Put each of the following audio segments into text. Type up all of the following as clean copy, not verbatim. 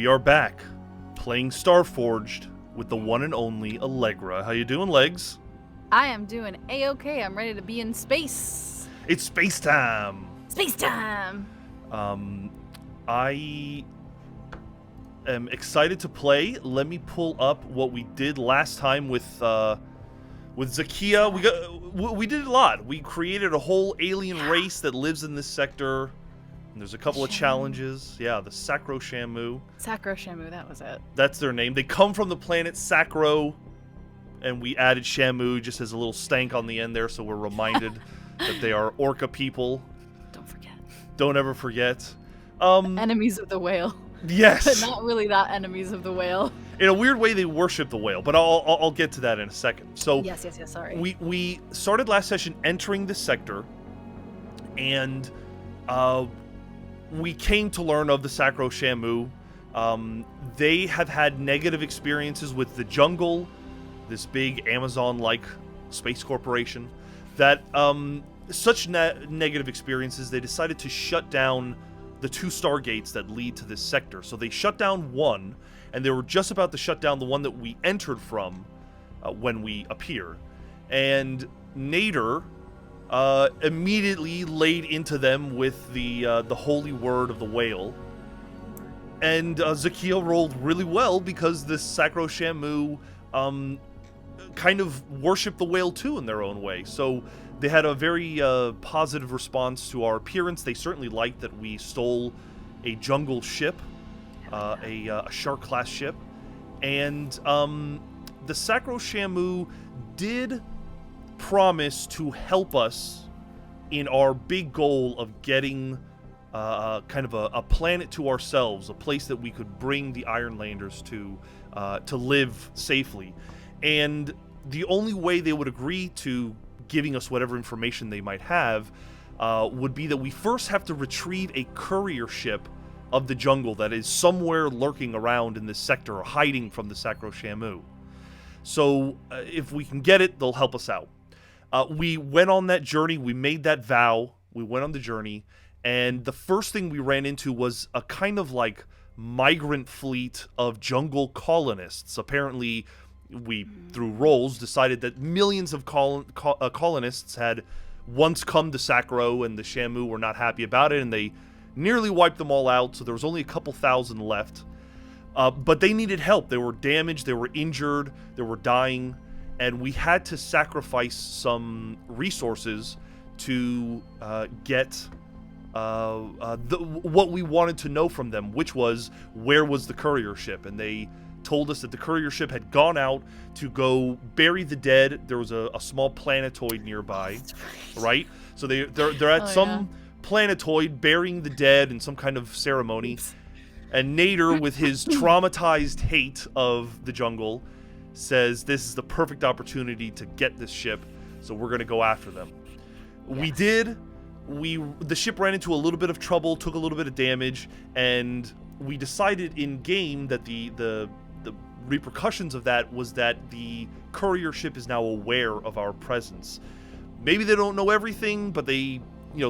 We are back, playing STARFORGED with the one and only Allegra. How you doing, Legs? I am doing A-okay. I'm ready to be in space. It's space time! Space time! I am excited to play. Let me pull up what we did last time with Zakia. We did a lot. We created a whole alien race that lives in this sector. And there's a couple of challenges. Yeah, the Sacro Shamu. Sacro Shamu, that was it. That's their name. They come from the planet Sacro, and we added Shamu just as a little stank on the end there, so we're reminded that they are Orca people. Don't forget. Don't ever forget. Enemies of the whale. Yes. But not really that enemies of the whale. In a weird way, they worship the whale, but I'll get to that in a second. So Yes, sorry. We started last session entering this sector, and we came to learn of the Sacro Shamu. They have had negative experiences with the jungle, this big Amazon-like space corporation, that such negative experiences, they decided to shut down the 2 stargates that lead to this sector. So they shut down one, and they were just about to shut down the one that we entered from when we appeared. And Nader immediately laid into them with the holy word of the whale. And Zakia rolled really well because the Sacro Shamu kind of worshipped the whale too in their own way. So they had a very positive response to our appearance. They certainly liked that we stole a jungle ship, a shark-class ship. And the Sacro Shamu did promise to help us in our big goal of getting kind of a planet to ourselves, a place that we could bring the Ironlanders to live safely. And the only way they would agree to giving us whatever information they might have would be that we first have to retrieve a courier ship of the jungle that is somewhere lurking around in this sector or hiding from the Sacro Shamu. So if we can get it, they'll help us out. We went on that journey. We made that vow. We went on the journey. And the first thing we ran into was a kind of like migrant fleet of jungle colonists. Apparently, we, through rolls, decided that millions of colonists had once come to Sacro, and the Shamu were not happy about it, and they nearly wiped them all out, so there was only a couple thousand left. But they needed help. They were damaged, they were injured, they were dying, and we had to sacrifice some resources to get what we wanted to know from them, which was, where was the courier ship? And they told us that the courier ship had gone out to go bury the dead. There was a small planetoid nearby, right? So they're at some planetoid burying the dead in some kind of ceremony. And Nader, with his traumatized hate of the jungle, says this is the perfect opportunity to get this ship, so we're going to go after them. Yes. We did. The ship ran into a little bit of trouble, took a little bit of damage, and we decided in game that the repercussions of that was that the courier ship is now aware of our presence. Maybe they don't know everything, but they,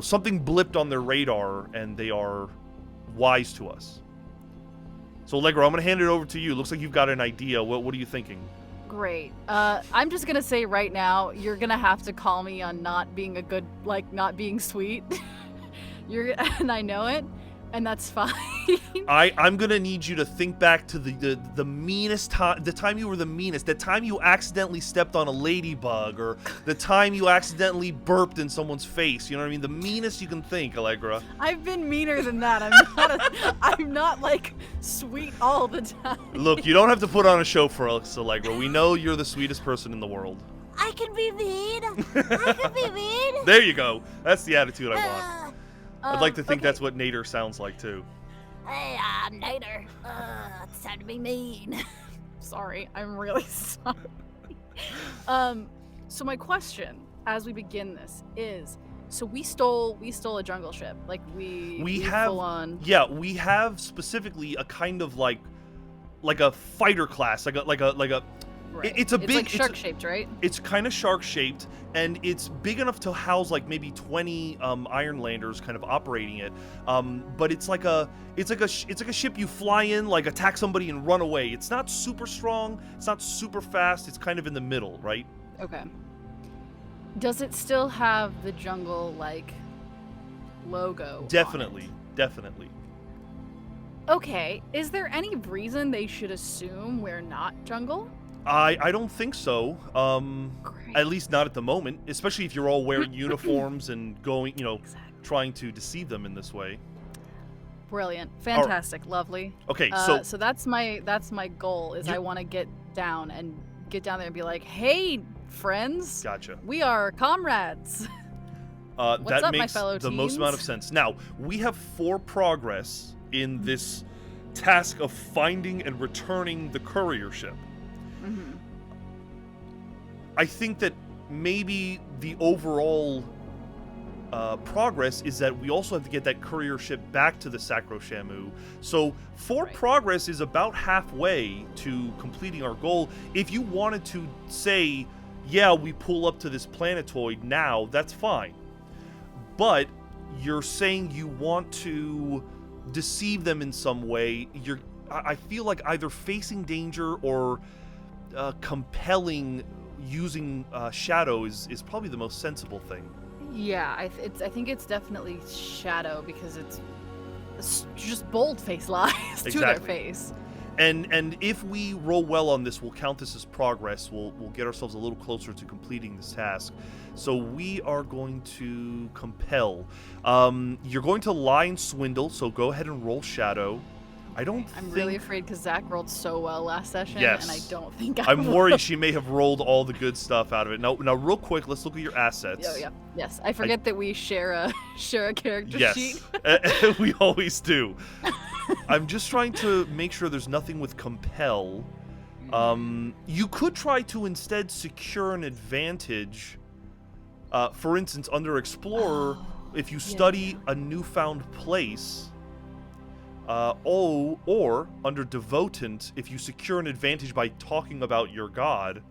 something blipped on their radar, and they are wise to us. So, Allegra, I'm going to hand it over to you. Looks like you've got an idea. What are you thinking? Great. I'm just going to say right now, you're going to have to call me on not being not being sweet. And I know it, and that's fine. I'm going to need you to think back to the meanest time, the time you were the meanest, the time you accidentally stepped on a ladybug, or the time you accidentally burped in someone's face. You know what I mean? The meanest you can think, Allegra. I've been meaner than that. I'm not like sweet all the time. Look, you don't have to put on a show for us, Allegra. We know you're the sweetest person in the world. I can be mean. I can be mean. There you go. That's the attitude I want. I'd like to think that's what Nader sounds like, too. Hey, I'm Nader. It's time to be mean. Sorry, I'm really sorry. So my question, as we begin this, is: so we stole a jungle ship, like we have full on. Yeah, we have specifically a kind of like a fighter class, like a Right. It's a big. Like shark-shaped, right? It's kind of shark-shaped, and it's big enough to house like maybe 20 Ironlanders kind of operating it. But it's like a ship you fly in, like attack somebody and run away. It's not super strong. It's not super fast. It's kind of in the middle, right? Okay. Does it still have the jungle like logo? Definitely. Okay. Is there any reason they should assume we're not jungle? I don't think so. Great. At least not at the moment, especially if you're all wearing uniforms and going, Exactly. trying to deceive them in this way. Brilliant. Fantastic. Lovely. Okay, so that's my goal is I want to get down there and be like, "Hey, friends. Gotcha. We are comrades." That up, my makes fellow the most amount of teens? sense. Now, we have 4 progress in this task of finding and returning the courier ship. Mm-hmm. I think that maybe the overall progress is that we also have to get that courier ship back to the Sacro Shamu. So 4 Right. progress is about halfway to completing our goal. If you wanted to say, yeah, we pull up to this planetoid now, that's fine. But you're saying you want to deceive them in some way. I feel like either facing danger or compelling using shadow is probably the most sensible thing. Yeah, I think it's definitely shadow because it's just bold-faced lies to their Exactly. face. And if we roll well on this, we'll count this as progress. We'll get ourselves a little closer to completing this task. So we are going to compel. You're going to lie and swindle, so go ahead and roll shadow. I'm really afraid because Zach rolled so well last session, Yes. and I don't think I'm worried she may have rolled all the good stuff out of it. Now, real quick, let's look at your assets. Oh yeah, yes. I forget that we share a character Yes, sheet. we always do. I'm just trying to make sure there's nothing with compel. You could try to instead secure an advantage. For instance, under Explorer, if you study a newfound place, or under Devotant, if you secure an advantage by talking about your god,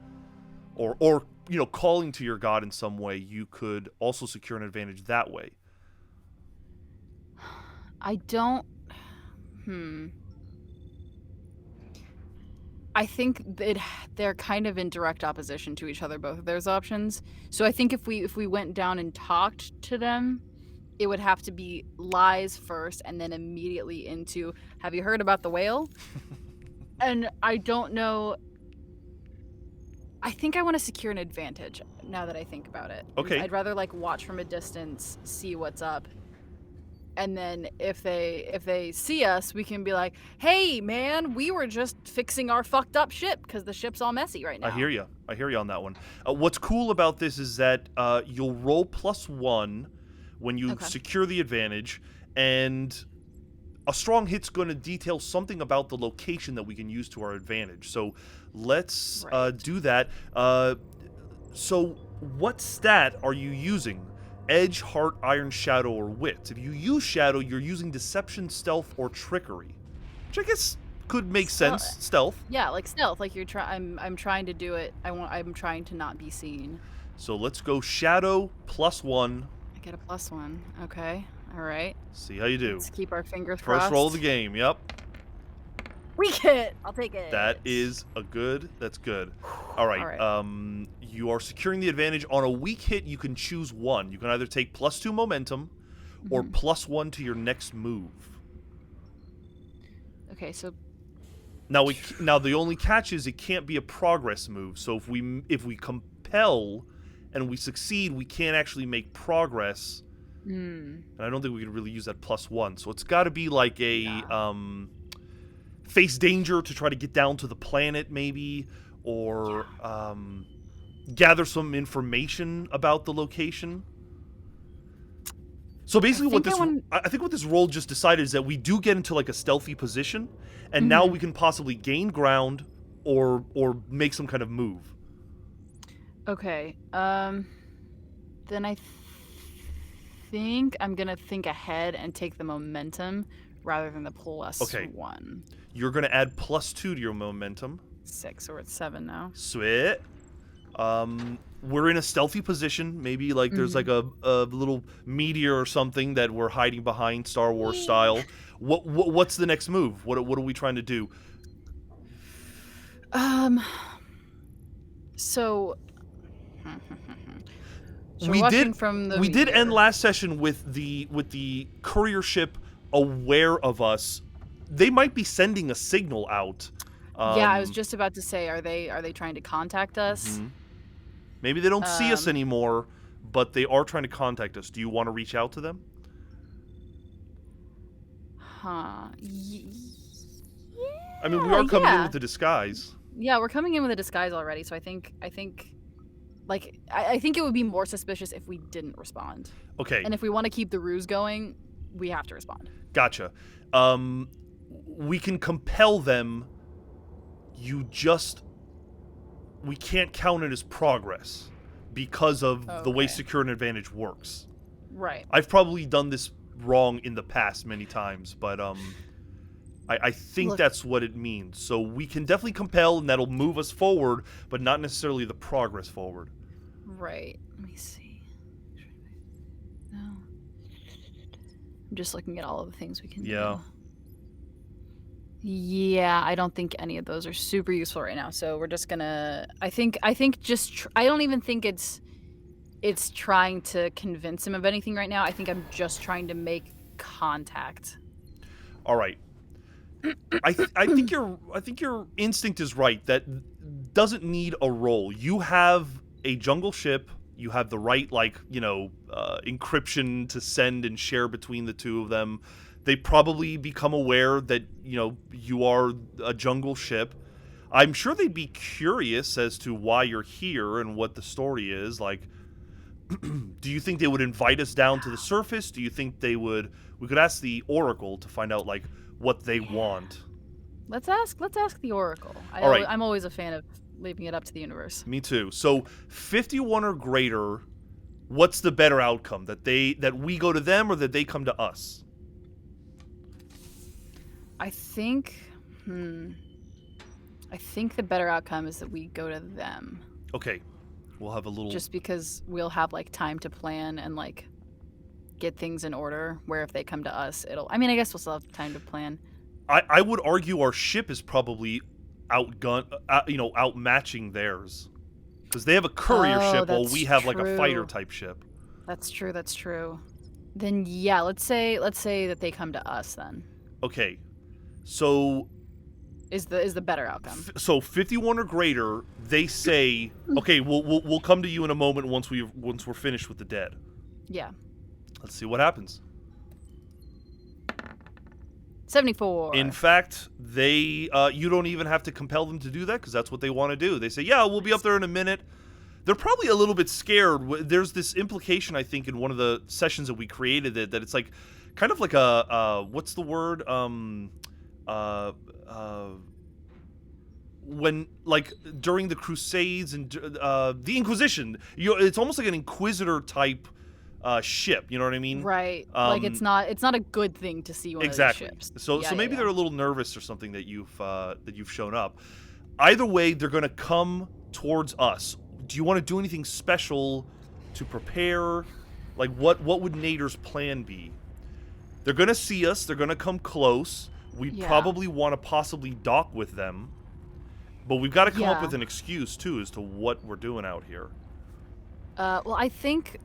or calling to your god in some way, you could also secure an advantage that way. I don't. I think they're kind of in direct opposition to each other, both of those options. So I think if we went down and talked to them, it would have to be lies first and then immediately into, have you heard about the whale? And I don't know. I think I want to secure an advantage now that I think about it. Okay. I'd rather watch from a distance, see what's up. And then if they see us, we can be like, "Hey, man, we were just fixing our fucked up ship because the ship's all messy right now." I hear you on that one. What's cool about this is that you'll roll +1 when you secure the advantage, and a strong hit's going to detail something about the location that we can use to our advantage. So let's do that. So what stat are you using? Edge, Heart, Iron, Shadow, or Wit. If you use Shadow, you're using Deception, Stealth, or Trickery, which I guess could make sense. Stealth. Yeah, like stealth. Like I'm trying to do it. I'm trying to not be seen. So let's go Shadow +1. I get a +1. Okay. All right. See how you do. Let's keep our fingers crossed. First roll of the game. Yep. Weak hit. I'll take it. That's good. All right. You are securing the advantage. On a weak hit, you can choose one. You can either take +2 momentum or +1 to your next move. Okay, so now the only catch is it can't be a progress move. So if we compel and we succeed, we can't actually make progress. And I don't think we can really use that +1. So it's got to be like a face danger to try to get down to the planet, maybe, or gather some information about the location. So basically, I think what this roll just decided is that we do get into a stealthy position, and now we can possibly gain ground or make some kind of move. Okay. Then I think I'm gonna think ahead and take the momentum rather than the +1. You're gonna add +2 to your momentum. 6, so we're at 7 now. Sweet. We're in a stealthy position. Maybe like there's like a little meteor or something that we're hiding behind, Star Wars style. What's the next move? What are we trying to do? So we're we watching from the did meteor. end last session with the courier ship aware of us. They might be sending a signal out. Yeah, I was just about to say, are they trying to contact us? Maybe they don't see us anymore, but they are trying to contact us. Do you want to reach out to them? Huh. I mean, we are coming in with the disguise. Yeah, we're coming in with a disguise already, so I think like I think it would be more suspicious if we didn't respond. Okay. And if we want to keep the ruse going, we have to respond. Gotcha. We can compel them. We can't count it as progress because of the way secure an advantage works. Right. I've probably done this wrong in the past many times, but I think that's what it means. So we can definitely compel, and that'll move us forward, but not necessarily the progress forward. Right. Let me see. No. I'm just looking at all of the things we can do. Yeah, I don't think any of those are super useful right now. So we're just gonna. I think just. I don't even think it's trying to convince him of anything right now. I think I'm just trying to make contact. All right. I think your instinct is right. That doesn't need a roll. You have a jungle ship. You have the right encryption to send and share between the two of them. They probably become aware that, you are a jungle ship. I'm sure they'd be curious as to why you're here and what the story is. Like, do you think they would invite us down to the surface? Do you think we could ask the Oracle to find out, like, what they want? Let's ask the Oracle. All right. I'm always a fan of leaving it up to the universe. Me too. So 51 or greater, what's the better outcome? That we go to them or that they come to us? I think the better outcome is that we go to them. Okay. We'll have a little... Just because we'll have, like, time to plan and, like, get things in order, where if they come to us, I guess we'll still have time to plan. I would argue our ship is probably outmatching theirs. Because they have a courier ship while we have, like, a fighter-type ship. That's true. Then, yeah, let's say that they come to us, then. Okay. So is the better outcome. So 51 or greater, they say, okay, we'll come to you in a moment once we're finished with the dead. Yeah. Let's see what happens. 74. In fact, you don't even have to compel them to do that because that's what they want to do. They say, yeah, we'll be up there in a minute. They're probably a little bit scared. There's this implication, I think, in one of the sessions that we created that it's like kind of like a what's the word? When, like, during the Crusades and the Inquisition, it's almost like an Inquisitor type ship. You know what I mean? Right. Like it's not a good thing to see one of these ships. So maybe they're a little nervous or something that you've shown up. Either way, they're gonna come towards us. Do you want to do anything special to prepare? Like, what would Nader's plan be? They're gonna see us. They're gonna come close. We probably want to possibly dock with them, but we've got to come up with an excuse too as to what we're doing out here. Well, I think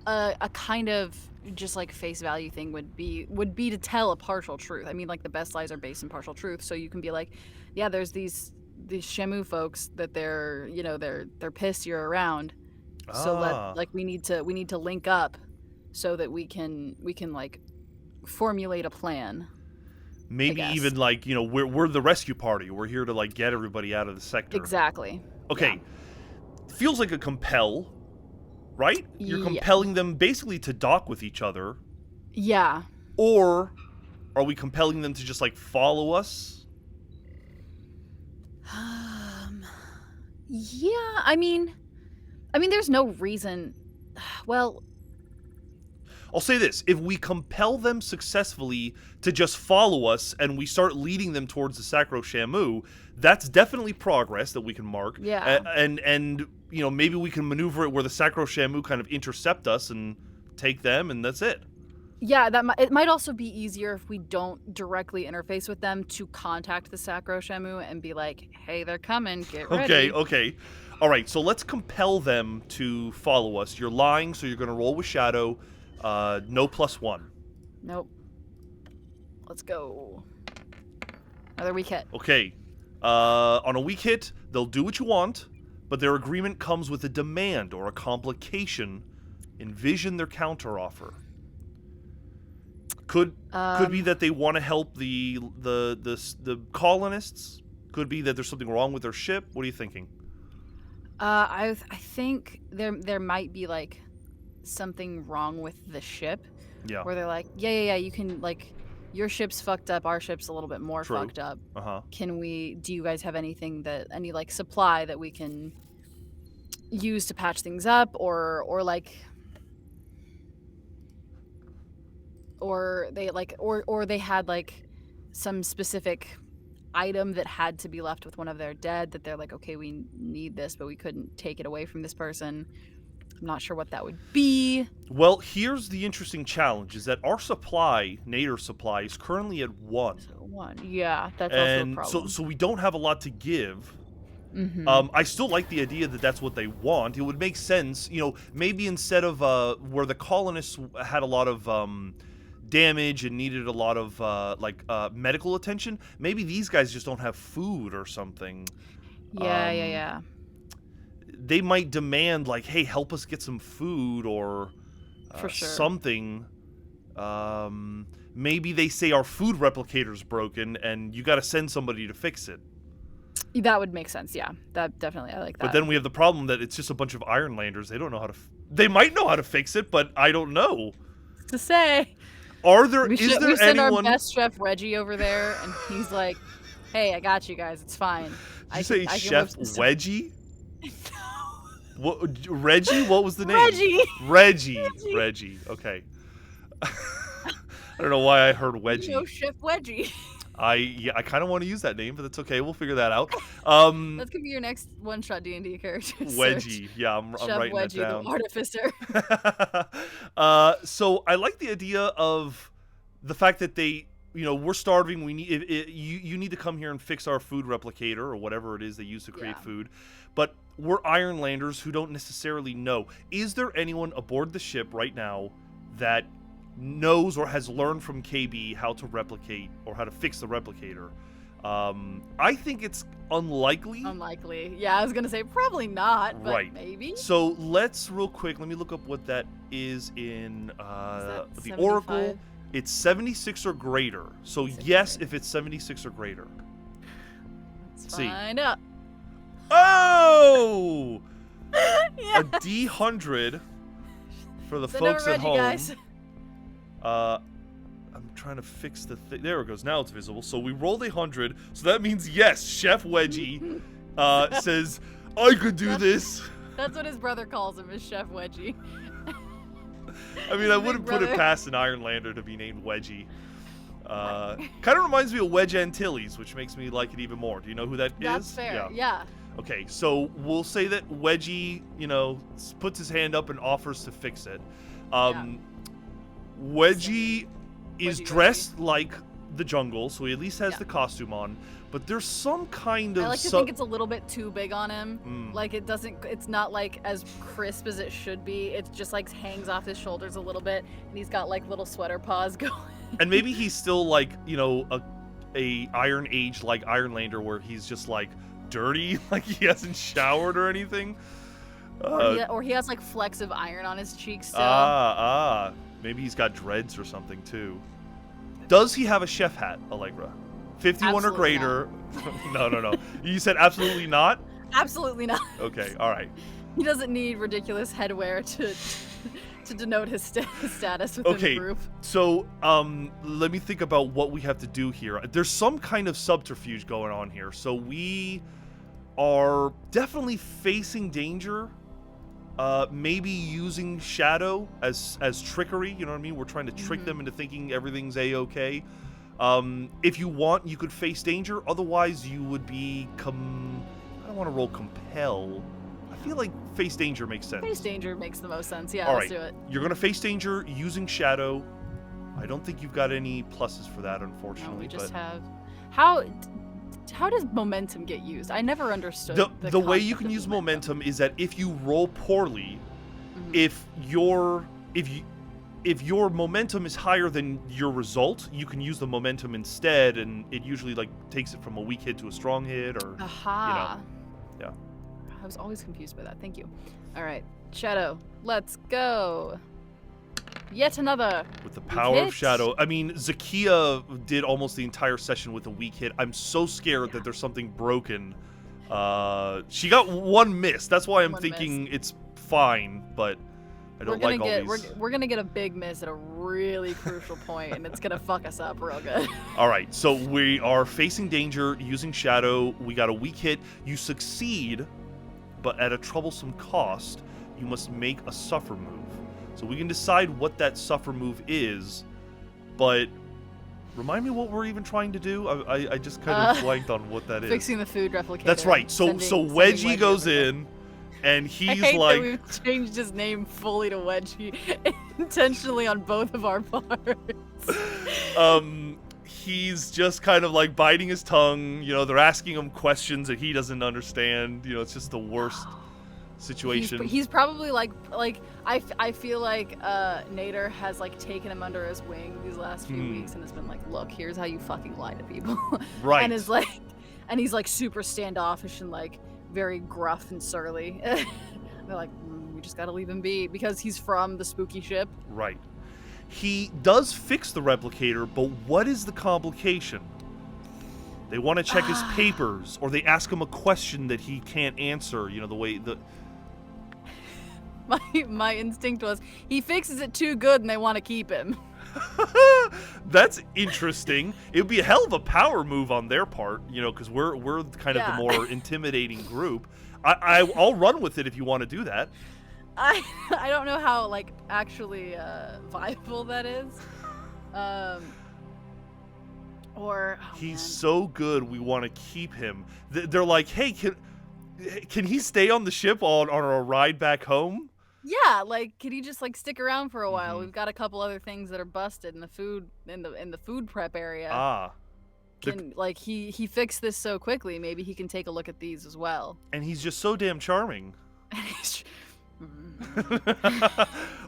a kind of just like face value thing would be to tell a partial truth. I mean, like, the best lies are based in partial truth, so you can be like, yeah, there's these Shamu folks that they're pissed you're around, so we need to link up so that we can like formulate a plan. Maybe even like, we're the rescue party. We're here to like get everybody out of the sector. Exactly. Okay. Yeah. Feels like a compel, right? You're compelling them basically to dock with each other. Yeah. Or are we compelling them to just like follow us? Yeah, I mean there's no reason. Well, I'll say this: if we compel them successfully to just follow us, and we start leading them towards the Sacro Shamu, that's definitely progress that we can mark. Yeah. And maybe we can maneuver it where the Sacro Shamu kind of intercept us and take them, and that's it. Yeah, it might also be easier if we don't directly interface with them to contact the Sacro Shamu and be like, "Hey, they're coming. Get ready." Okay. All right, so let's compel them to follow us. You're lying, so you're going to roll with Shadow. No +1. Nope. Let's go. Another weak hit. Okay. On a weak hit, they'll do what you want, but their agreement comes with a demand or a complication. Envision their counteroffer. Could be that they want to help the colonists. Could be that there's something wrong with their ship. What are you thinking? I think there might be like something wrong with the ship. Yeah. Where they're like, yeah, you can like, your ship's fucked up, our ship's a little bit more True. fucked up. Uh-huh. Do you guys have any like supply that we can use to patch things up, or they had like some specific item that had to be left with one of their dead that they're like, okay, we need this, but we couldn't take it away from this person. I'm not sure what that would be. Well, here's the interesting challenge: is that our supply, Nader supply, is currently at 1. So 1, yeah, that's also a problem. So we don't have a lot to give. Mm-hmm. I still like the idea that that's what they want. It would make sense, maybe instead of where the colonists had a lot of damage and needed a lot of medical attention, maybe these guys just don't have food or something. Yeah. They might demand like, hey, help us get some food or For sure. something. Maybe they say our food replicator's broken and you got to send somebody to fix it. That would make sense, yeah. That definitely, I like that. But then we have the problem that it's just a bunch of Ironlanders. They don't know how to... They might know how to fix it, but I don't know. To say... Is there we anyone... send our best chef Reggie over there, and he's like, hey, I got you guys, it's fine. Did you say Chef Wedgie? What, Reggie? What was the name? Reggie. Okay. I don't know why I heard Wedgie. Chef Wedgie. I kind of want to use that name, but that's okay. We'll figure that out. That's gonna be your next one-shot D&D character. Wedgie. Yeah, I'm writing Wedgie, that down. The artificer. So I like the idea of the fact that they, we're starving. We need you need to come here and fix our food replicator or whatever it is they use to create food. But we're Ironlanders who don't necessarily know. Is there anyone aboard the ship right now that knows or has learned from KB how to replicate or how to fix the replicator? I think it's unlikely. Yeah, I was gonna say probably not, but right. Maybe. So let's real quick, let me look up what that is in the 75? Oracle. It's 76 or greater. So yes, if it's 76 or greater. Let's find out. Oh! Yeah. A D100 for the Send folks over at Reggie, home. Guys. I'm trying to fix the thing. There it goes. Now it's visible. So we rolled 100. So that means yes, Chef Wedgie says, I could do this. That's what his brother calls him, is Chef Wedgie. I mean, I wouldn't put it past an Ironlander to be named Wedgie. Kind of reminds me of Wedge Antilles, which makes me like it even more. Do you know who that is? That's fair. Yeah. Okay, so we'll say that Wedgie, puts his hand up and offers to fix it. Wedgie is dressed like the Jungle, so he at least has the costume on. But there's some kind of... I like to think it's a little bit too big on him. Like it's not like as crisp as it should be. It just like hangs off his shoulders a little bit, and he's got like little sweater paws going. And maybe he's still like, a Iron Age like Ironlander where he's just like dirty, like he hasn't showered or anything. Or he has like flecks of iron on his cheeks still. Maybe he's got dreads or something too. Does he have a chef hat, Allegra? 51 absolutely or greater? No. You said absolutely not? Absolutely not. Okay, all right. He doesn't need ridiculous headwear to denote his status within the group. So let me think about what we have to do here. There's some kind of subterfuge going on here. So we are definitely facing danger. maybe using shadow as trickery. You know what I mean? We're trying to trick them into thinking everything's a-okay. If you want, you could face danger. Otherwise, you would become. I don't want to roll compel. I feel like face danger makes sense. Face danger makes the most sense. Yeah, All let's right. do it. You're gonna face danger using shadow. I don't think you've got any pluses for that, unfortunately. No, we just but have. How does momentum get used? I never understood. the way you concept can of use momentum is that if you roll poorly, if your momentum is higher than your result, you can use the momentum instead, and it usually like takes it from a weak hit to a strong hit, or Aha. yeah. I was always confused by that. Thank you. All right, Shadow, let's go. Yet another. With the weak power hit. of shadow. I mean, Zakia did almost the entire session with a weak hit. I'm so scared that there's something broken. She got one miss. That's why I'm One thinking it's fine, but I don't like all these. We're gonna get a big miss at a really crucial point, and it's gonna fuck us up real good. All right, so we are facing danger using shadow. We got a weak hit. You succeed, but at a troublesome cost. You must make a suffer move. So we can decide what that suffer move is, but remind me what we're even trying to do. I just kind of blanked on what that is. Fixing the food replicator. That's right. So Wedgie goes in, and he's I hate like, that we've changed his name fully to Wedgie intentionally on both of our parts. he's just kind of like biting his tongue. You know, they're asking him questions that he doesn't understand. You know, it's just the worst situation. He's probably like I feel like Nader has like taken him under his wing these last few weeks and has been like, look, here's how you fucking lie to people. Right. And he's like super standoffish and like very gruff and surly. They're like, we just gotta leave him be because he's from the spooky ship. Right. He does fix the replicator, but what is the complication? They want to check his papers, or they ask him a question that he can't answer. You know, the way the. My instinct was he fixes it too good and they want to keep him. That's interesting. It would be a hell of a power move on their part, you know, because we're kind of the more intimidating group. I'll run with it if you want to do that. I don't know how like actually viable that is. He's so good. We want to keep him. They're like, hey, can he stay on the ship on our ride back home? Yeah, like, could he just like stick around for a while? We've got a couple other things that are busted in the food in the food prep area. Like he fixed this so quickly, maybe he can take a look at these as well. And he's just so damn charming.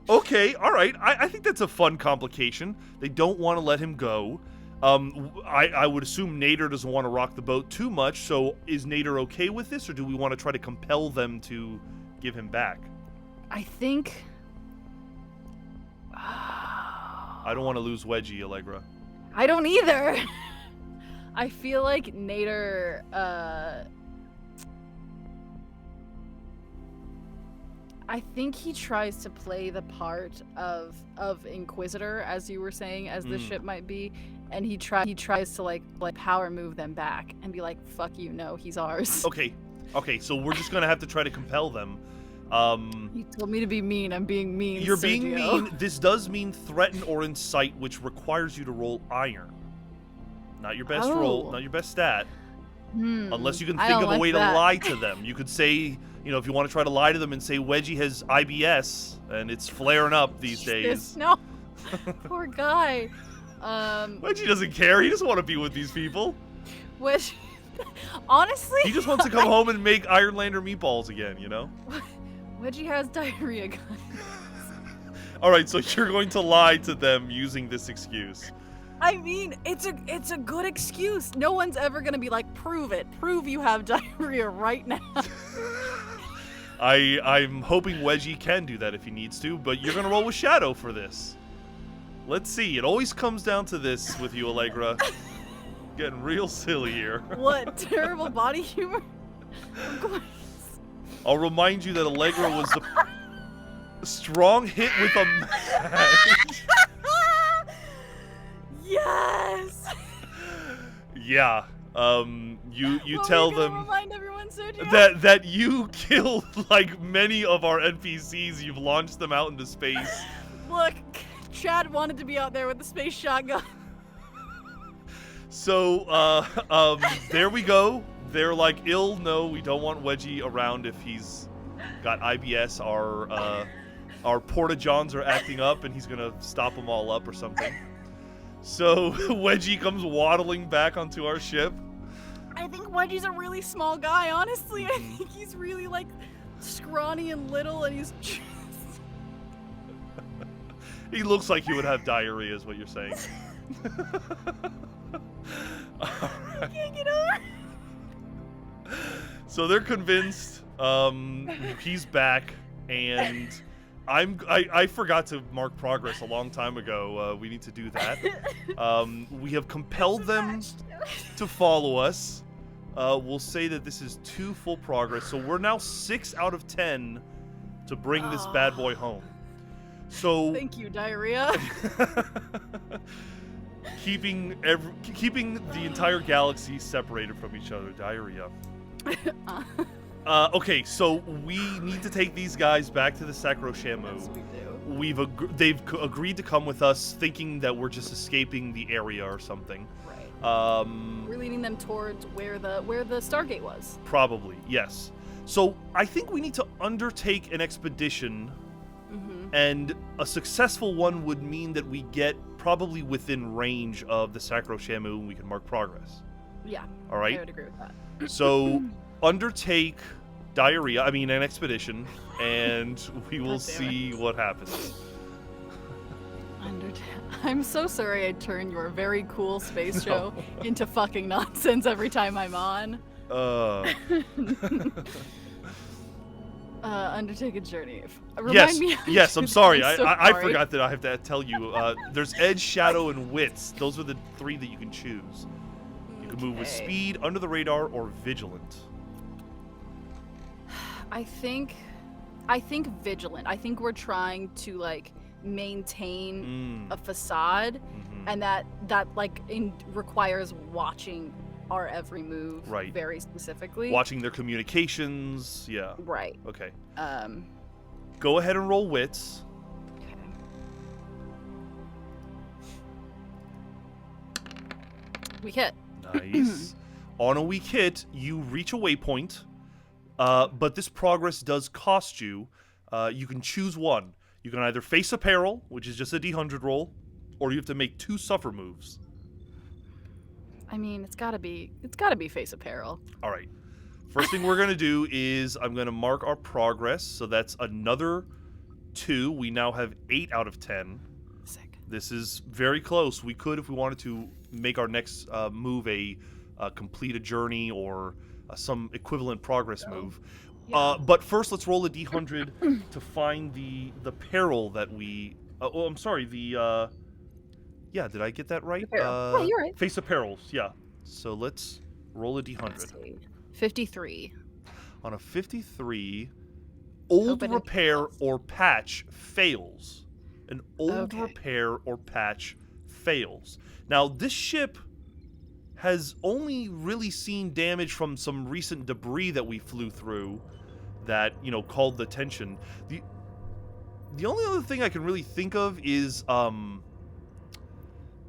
Okay, all right. I think that's a fun complication. They don't want to let him go. I would assume Nader doesn't want to rock the boat too much. So is Nader okay with this, or do we want to try to compel them to give him back? I think. I don't want to lose Wedgie, Allegra. I don't either. I feel like Nader. I think he tries to play the part of Inquisitor, as you were saying, as the ship might be, and he tries to like power move them back and be like, "Fuck you, no, he's ours." Okay, so we're just gonna have to try to compel them. You told me to be mean. I'm being mean. You're Sergio. being mean. This does mean threaten or incite, which requires you to roll iron. Not your best roll, not your best stat. Unless you can think of a way to lie to them. You could say, you know, if you want to try to lie to them and say Wedgie has IBS and it's flaring up these days. No, poor guy. Wedgie doesn't care. He doesn't want to be with these people. Wedgie, honestly, he just wants to come home and make Ironlander meatballs again, you know? Wedgie has diarrhea, guys. All right, so you're going to lie to them using this excuse. I mean, it's a good excuse. No one's ever gonna be like, prove it. Prove you have diarrhea right now. I'm hoping Wedgie can do that if he needs to, but you're gonna roll with Shadow for this. Let's see. It always comes down to this with you, Allegra. Getting real silly here. What terrible body humor? Of course. I'll remind you that Allegra was a strong hit with a match. Yes. Yeah. You What tell were you gonna them. Remind everyone, Sergio. that you killed like many of our NPCs. You've launched them out into space. Look, Chad wanted to be out there with the space shotgun. So, there we go. They're like, no, we don't want Wedgie around if he's got IBS. Our Porta-Johns are acting up, and he's gonna stop them all up or something. So, Wedgie comes waddling back onto our ship. I think Wedgie's a really small guy, honestly. I think he's really, like, scrawny and little, and he's just... He looks like he would have diarrhea, is what you're saying. I can't get over. So they're convinced he's back, and I forgot to mark progress a long time ago. We need to do that. We have compelled them to follow us. We'll say that this is 2 full progress, so we're now 6 out of 10 to bring this bad boy home. So thank you, diarrhea. keeping the entire galaxy separated from each other, diarrhea. Okay, so we need to take these guys back to the Sacro Shamu. Yes, we do. They've agreed to come with us, thinking that we're just escaping the area or something. Right. We're leading them towards where the Stargate was. Probably, yes. So I think we need to undertake an expedition, and a successful one would mean that we get probably within range of the Sacro Shamu, and we can mark progress. Yeah. All right. I would agree with that. So undertake an expedition, and we will see what happens. I'm so sorry I turned your very cool space show into fucking nonsense every time I'm on. Undertake a journey. Remind me. Yes, I'm sorry. I'm so I sorry. forgot that I have to tell you. There's Edge, Shadow, and Wits. Those are the 3 that you can choose. You can move with Okay. Speed, Under the Radar, or Vigilant. I think vigilant. I think we're trying to like maintain a facade, and that requires watching our every move Right. very specifically. Watching their communications. Yeah. Right. Okay. Go ahead and roll Wits. Okay. We hit. Nice. On a weak hit, you reach a waypoint, but this progress does cost you. You can choose one. You can either face a peril, which is just a D100 roll, or you have to make 2 suffer moves. I mean, it's gotta be face apparel. All right. First thing we're going to do is I'm going to mark our progress. So that's another 2. We now have 8 out of 10. Sick. This is very close. We could, if we wanted to, make our next move a complete a journey or some equivalent progress move. Yeah. But first, let's roll a D100 to find the peril that we... I'm sorry, yeah, did I get that right? Yeah, you're right. Face of perils, yeah. So let's roll a D100. 53. On a 53, old Open repair and- or patch fails. An old Okay. repair or patch fails. Now, this ship has only really seen damage from some recent debris that we flew through that, called the attention. The only other thing I can really think of is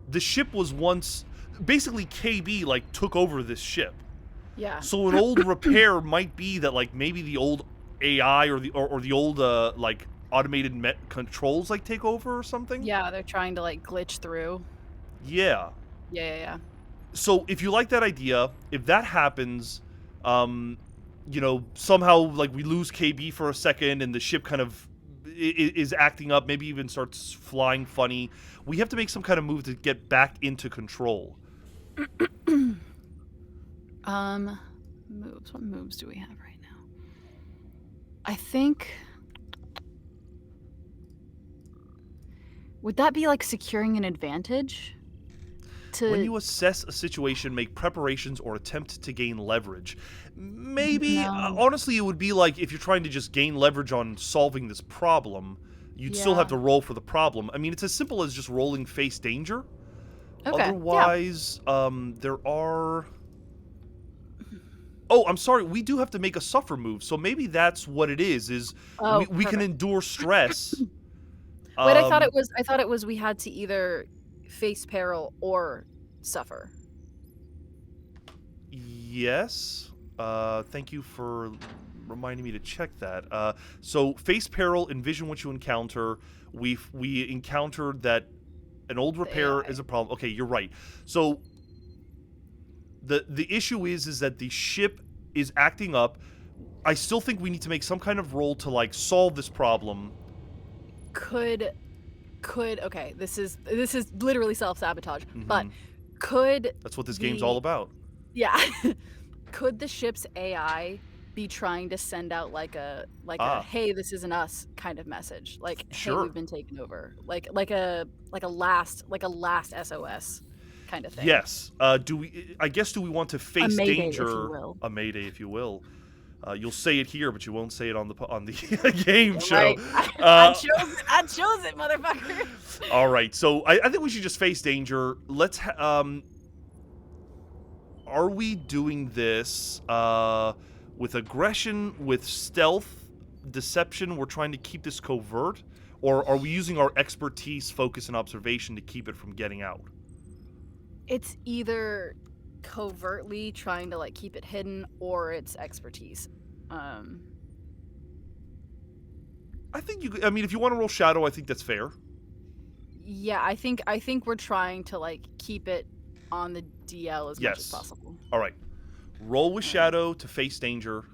the ship was once... Basically, KB, took over this ship. Yeah. So an old repair might be that, maybe the old AI or the old, automated controls, take over or something? Yeah, they're trying to glitch through. Yeah. Yeah. So if you like that idea, if that happens, somehow, we lose KB for a second and the ship kind of is acting up, maybe even starts flying funny, we have to make some kind of move to get back into control. Moves. What moves do we have right now? I think... Would that be securing an advantage? When you assess a situation, make preparations or attempt to gain leverage. Maybe, No. honestly, it would be if you're trying to just gain leverage on solving this problem, you'd still have to roll for the problem. I mean, it's as simple as just rolling face danger. Okay. Otherwise, there are... Oh, I'm sorry. We do have to make a suffer move, so maybe that's what it is. Oh, We can perfect. endure stress. Wait, I thought Um, it was we had to either face peril or suffer. Yes. Thank you for reminding me to check that. So face peril, envision what you encounter. We encountered that an old The repair AI. is a problem. Okay, you're right. So the issue is that the ship is acting up. I still think we need to make some kind of roll to like solve this problem. Could okay, this is literally self-sabotage. But Mhm. could That's what this game's all about. yeah. Could the ship's AI be trying to send out like a Ah, hey, this isn't us kind of message? Like, hey, sure. we've been taken over. Like a last SOS kind of thing. Yes. I guess do we want to A face mayday, if you danger? will. A mayday, if you will. You'll say it here, but you won't say it on the game show. Right. Uh, I chose it, motherfucker. all right. So I think we should just face danger. Let's. Are we doing this with aggression, with stealth, deception? We're trying to keep this covert, or are we using our expertise, focus, and observation to keep it from getting out? It's either covertly trying to like keep it hidden or it's expertise. I think you. I mean, if you want to roll shadow, I think that's fair. Yeah, I think we're trying to like keep it on the DL as much as Yes. possible. All right. Roll with shadow to face danger,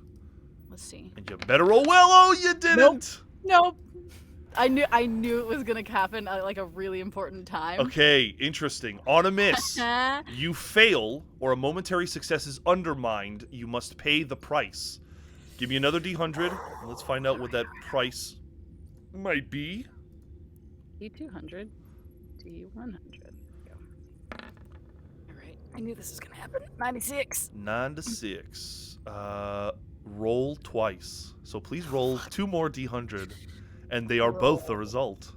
Let's see. and you better roll well. Oh, you didn't. Nope. I knew it was gonna happen at like a really important time. Okay, interesting. On a miss, you fail, or a momentary success is undermined. You must pay the price. Give me another D100, and let's find out what that price might be. D200, D100. Go. All right. I knew this was gonna happen. 96. 9 to 6. Roll twice. So please roll 2 more D100, and they are both the result.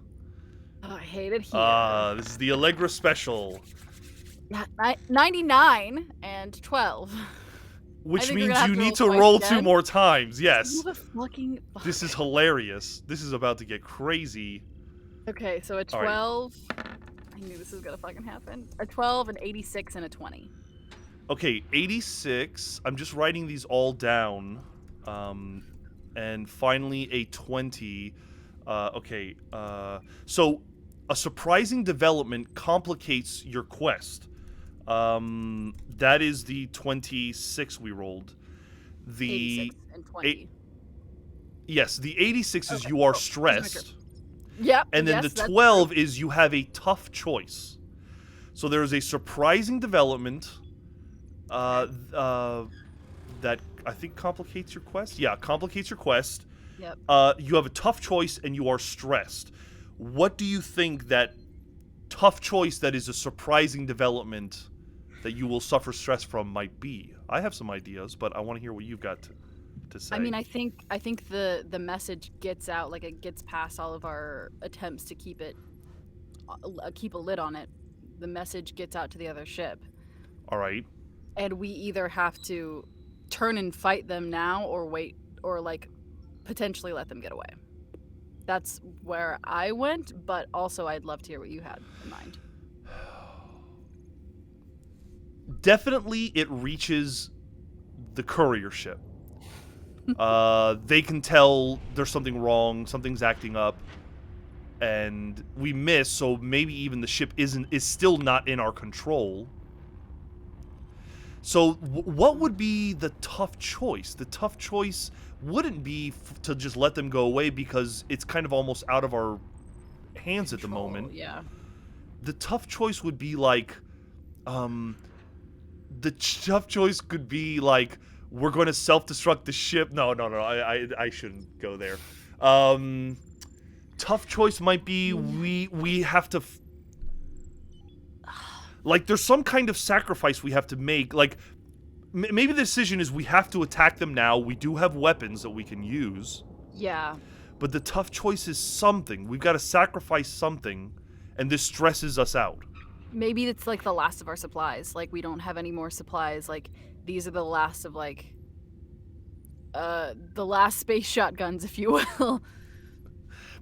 Oh, I hate it here. This is the Allegra special. 99 and 12. Which think we're means gonna have you to need roll to twice roll 2 again. more times, yes. Motherfucking fuck. This is hilarious. This is about to get crazy. Okay, so a All right. 12. I knew this was gonna fucking happen. A 12, an 86, and a 20. Okay, 86. I'm just writing these all down. And finally a 20. So a surprising development complicates your quest. That is the 26 we rolled. The 86 and 20. Yes, the 86 is Okay, you are cool. Just make stressed. Yep. And then yes, the that's 12 is you have a tough choice. So there is a surprising development that I think complicates your quest. Yeah, complicates your quest. Yep. You have a tough choice and you are stressed. What do you think that tough choice that is a surprising development that you will suffer stress from might be? I have some ideas, but I want to hear what you've got to say. I mean, I think the message gets out, like it gets past all of our attempts to keep a lid on it. The message gets out to the other ship, All right. and we either have to turn and fight them now, or wait, or like potentially let them get away. That's where I went, but also I'd love to hear what you had in mind. Definitely it reaches the courier ship. They can tell there's something wrong, something's acting up, and we miss, so maybe even the ship is still not in our control. So what would be the tough choice? The tough choice wouldn't be to just let them go away, because it's kind of almost out of our hands at the moment. Yeah. The tough choice would be like, the tough choice could be like, we're going to self-destruct the ship. No, I shouldn't go there. Tough choice might be we have to, like, there's some kind of sacrifice we have to make. Like, maybe the decision is we have to attack them now. We do have weapons that we can use. Yeah. But the tough choice is something. We've got to sacrifice something, and this stresses us out. Maybe it's like the last of our supplies. Like we don't have any more supplies. Like these are the last of like the last space shotguns, if you will.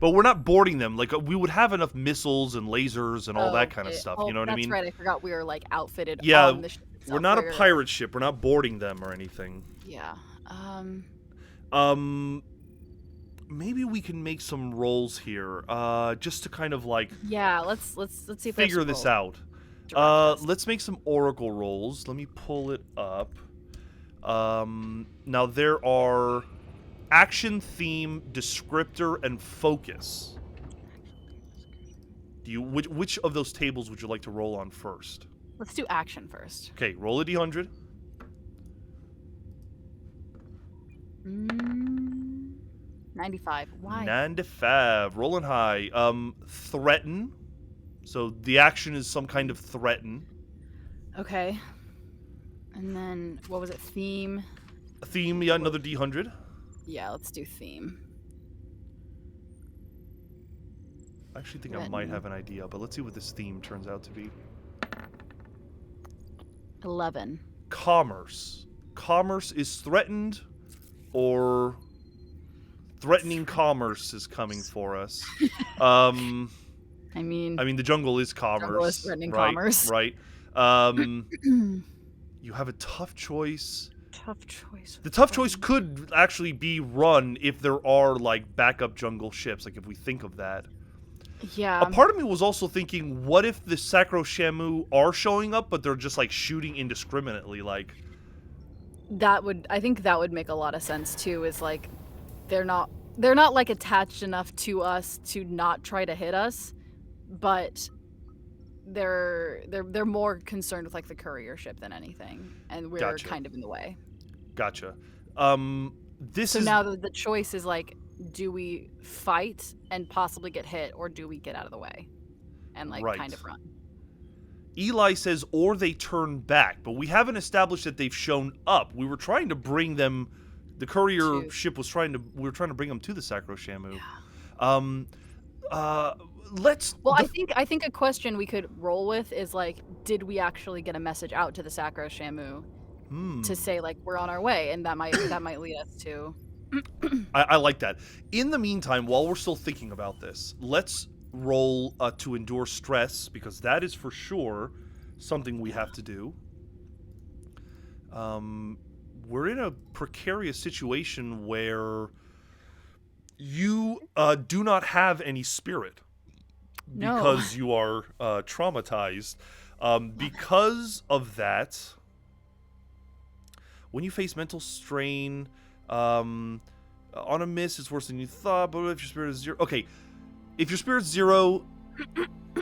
But we're not boarding them. Like, we would have enough missiles and lasers and all that kind of Okay. stuff. Oh, You know what I mean? that's right. I forgot we were like outfitted Yeah, on the ship itself. we're not a Right. pirate ship. We're not boarding them or anything. Yeah. Maybe we can make some rolls here, just to kind of like Yeah. Let's see if figure this out. Let's make some oracle rolls. Let me pull it up. Now there are action, theme, descriptor, and focus. Which of those tables would you like to roll on first? Let's do action first. Okay, roll a d100. 95. Why? 95. Rolling high. Threaten. So the action is some kind of threaten. Okay. And then what was it? Theme. Theme, yeah, another d100. Yeah, let's do theme. I actually think I might have an idea, but let's see what this theme turns out to be. 11. Commerce. Commerce is threatened, or threatening commerce is coming for us. I mean, the jungle is commerce. Jungle is threatening right, commerce. Right. You have a tough choice. Tough choice. The tough choice could actually be run if there are, like, backup jungle ships, like if we think of that. Yeah. A part of me was also thinking, what if the Sacro Shamu are showing up, but they're just, like, shooting indiscriminately, like... I think that would make a lot of sense, too, is, like, they're not, like, attached enough to us to not try to hit us, but they're more concerned with, like, the courier ship than anything, and we're Gotcha. kind of in the way. Gotcha. This So is... now the choice is, like, do we fight and possibly get hit, or do we get out of the way and, like, Right. kind of run? Eli says, or they turn back, but we haven't established that they've shown up. We were trying to bring them... The courier ship was trying to... We were trying to bring them to the Sacro Shamu. Yeah. Let's... Well, I think a question we could roll with is, like, did we actually get a message out to the Sacro Shamu to say, like, we're on our way, and that might lead us to... I like that. In the meantime, while we're still thinking about this, let's roll to endure stress, because that is for sure something we have to do. We're in a precarious situation where you do not have any spirit because you are traumatized. Because of that, when you face mental strain, on a miss, it's worse than you thought, but if your spirit is 0... Okay, if your spirit's 0,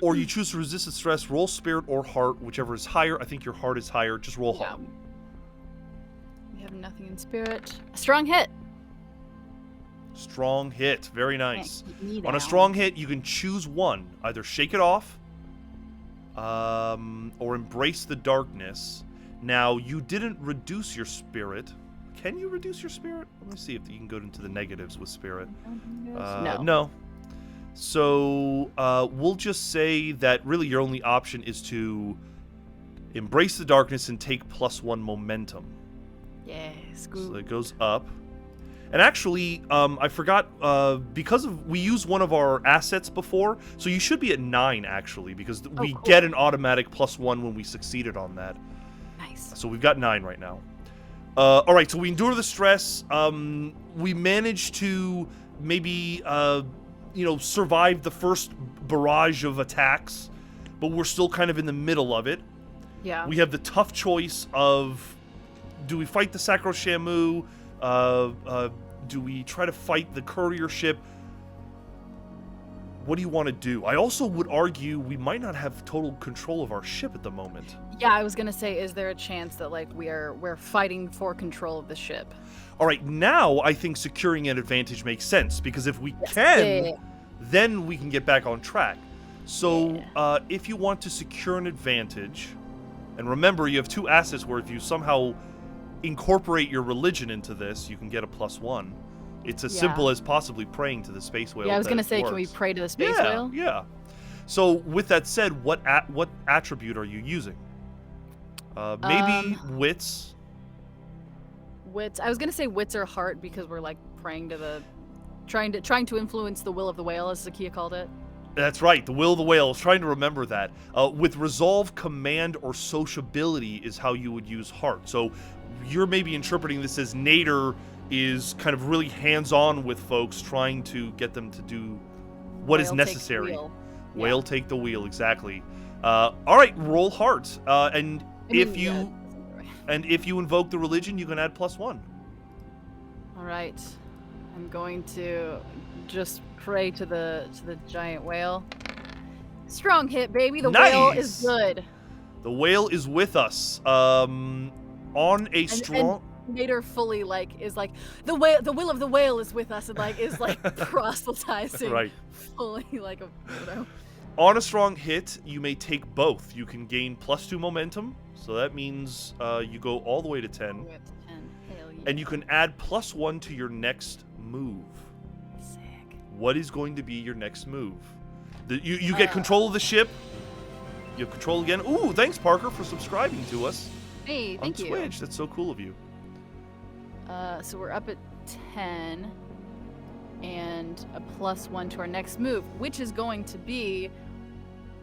or you choose to resist the stress, roll spirit or heart, whichever is higher. I think your heart is higher. Just roll heart. We have nothing in spirit. A strong hit. Strong hit. Very nice. Can't keep me On a down. strong hit, you can choose one. Either shake it off, or embrace the darkness. Now, you didn't reduce your spirit. Can you reduce your spirit? Let me see if you can go into the negatives with spirit. No. So, we'll just say that really your only option is to embrace the darkness and take +1 momentum. Yes, So good. it goes up. And actually, I forgot, because we used one of our assets before, so you should be at 9, actually, because we cool. get an automatic +1 when we succeeded on that. Nice. So we've got 9 right now. All right, so we endure the stress. We managed to maybe, survive the first barrage of attacks, but we're still kind of in the middle of it. Yeah. We have the tough choice of, do we fight the Sacro Shamu? Do we try to fight the courier ship? What do you want to do? I also would argue we might not have total control of our ship at the moment. Yeah, I was gonna say, is there a chance that, like, we're fighting for control of the ship? All right, now I think securing an advantage makes sense, because if we can, Yeah. then we can get back on track. So, if you want to secure an advantage, and remember, you have 2 assets where if you somehow incorporate your religion into this, you can get a +1. It's as simple as possibly praying to the space whale. Yeah, I was that gonna it say, can we works. pray to the space whale? Yeah. So, with that said, what attribute are you using? Maybe wits. wits. I was gonna say wits or heart because we're like praying to the, trying to influence the will of the whale, as Zakia called it. That's right, the will of the whale. I was trying to remember that. With resolve, command, or sociability is how you would use heart. So you're maybe interpreting this as Nader is kind of really hands-on with folks, trying to get them to do what is necessary. Whale take the wheel, exactly. All right, roll heart. And if you invoke the religion, you can add +1. All right, I'm going to just pray to the giant whale. Strong hit, baby. The whale is good. The whale is with us. On a strong. And Nader fully is like the will of the whale is with us, and is proselytizing. Right. Fully like a weirdo. On a strong hit, you may take both. You can gain +2 momentum, so that means you go all the way to 10. Hell yeah. And you can add +1 to your next move. Sick. What is going to be your next move? You get control of the ship. You have control again. Ooh, thanks, Parker, for subscribing to us. Hey, thank you. On Twitch. That's so cool of you. So we're up at 10. And a +1 to our next move, which is going to be,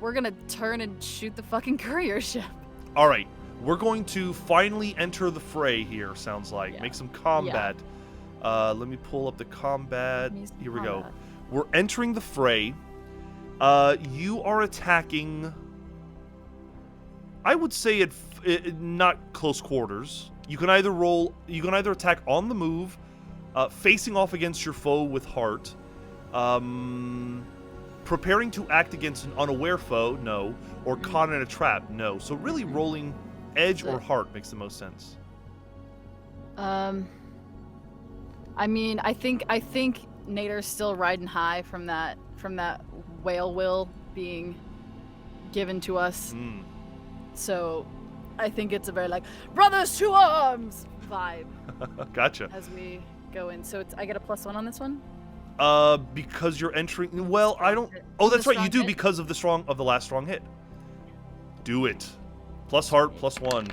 we're gonna turn and shoot the fucking courier ship. All right, we're going to finally enter the fray here. Sounds like make some combat. Yeah. Let me pull up the combat. Here we go. We're entering the fray. You are attacking. I would say it not close quarters. You can either attack on the move. Facing off against your foe with heart. Preparing to act against an unaware foe, no. Or caught in a trap, no. So really rolling edge or heart makes the most sense. I mean, I think Nader's still riding high from that whale will being given to us. So I think it's a very brothers to arms vibe. Gotcha. As we go in. So I get a +1 on this one? Because you're entering. Well, I don't. Oh, that's right. You do because of the last strong hit. Do it. Plus heart, +1.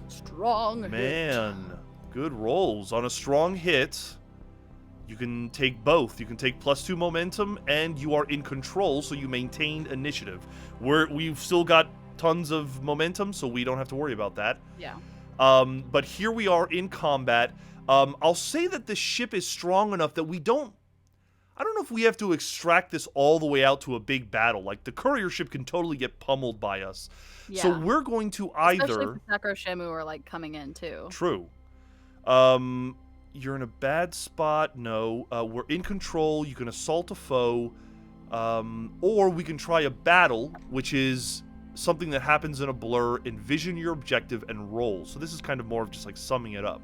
Strong hit. Man, good rolls. On a strong hit, you can take both. You can take +2 momentum, and you are in control, so you maintain initiative. We've still got tons of momentum, so we don't have to worry about that. Yeah. But here we are in combat. I'll say that the ship is strong enough that I don't know if we have to extract this all the way out to a big battle. Like, the courier ship can totally get pummeled by us. Yeah. So we're going to Especially if the Sacro Shamu are, coming in, too. True. You're in a bad spot. No. We're in control. You can assault a foe. Or we can try a battle, which is something that happens in a blur. Envision your objective and roll. So this is kind of more of just, summing it up.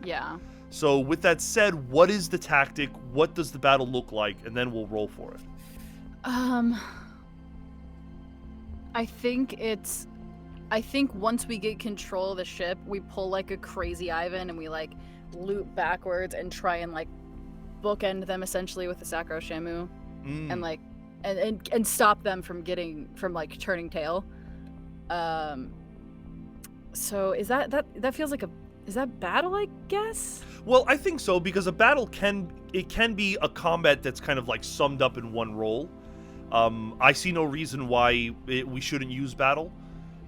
Yeah. So with that said, what is the tactic? What does the battle look like? And then we'll roll for it. I think once we get control of the ship, we pull a crazy Ivan and we loop backwards and try and bookend them essentially with the Sacro Shamu and stop them from turning tail. So is that feels like is that battle, I guess? Well, I think so, because a battle can be a combat that's kind of summed up in one roll. I see no reason why we shouldn't use battle.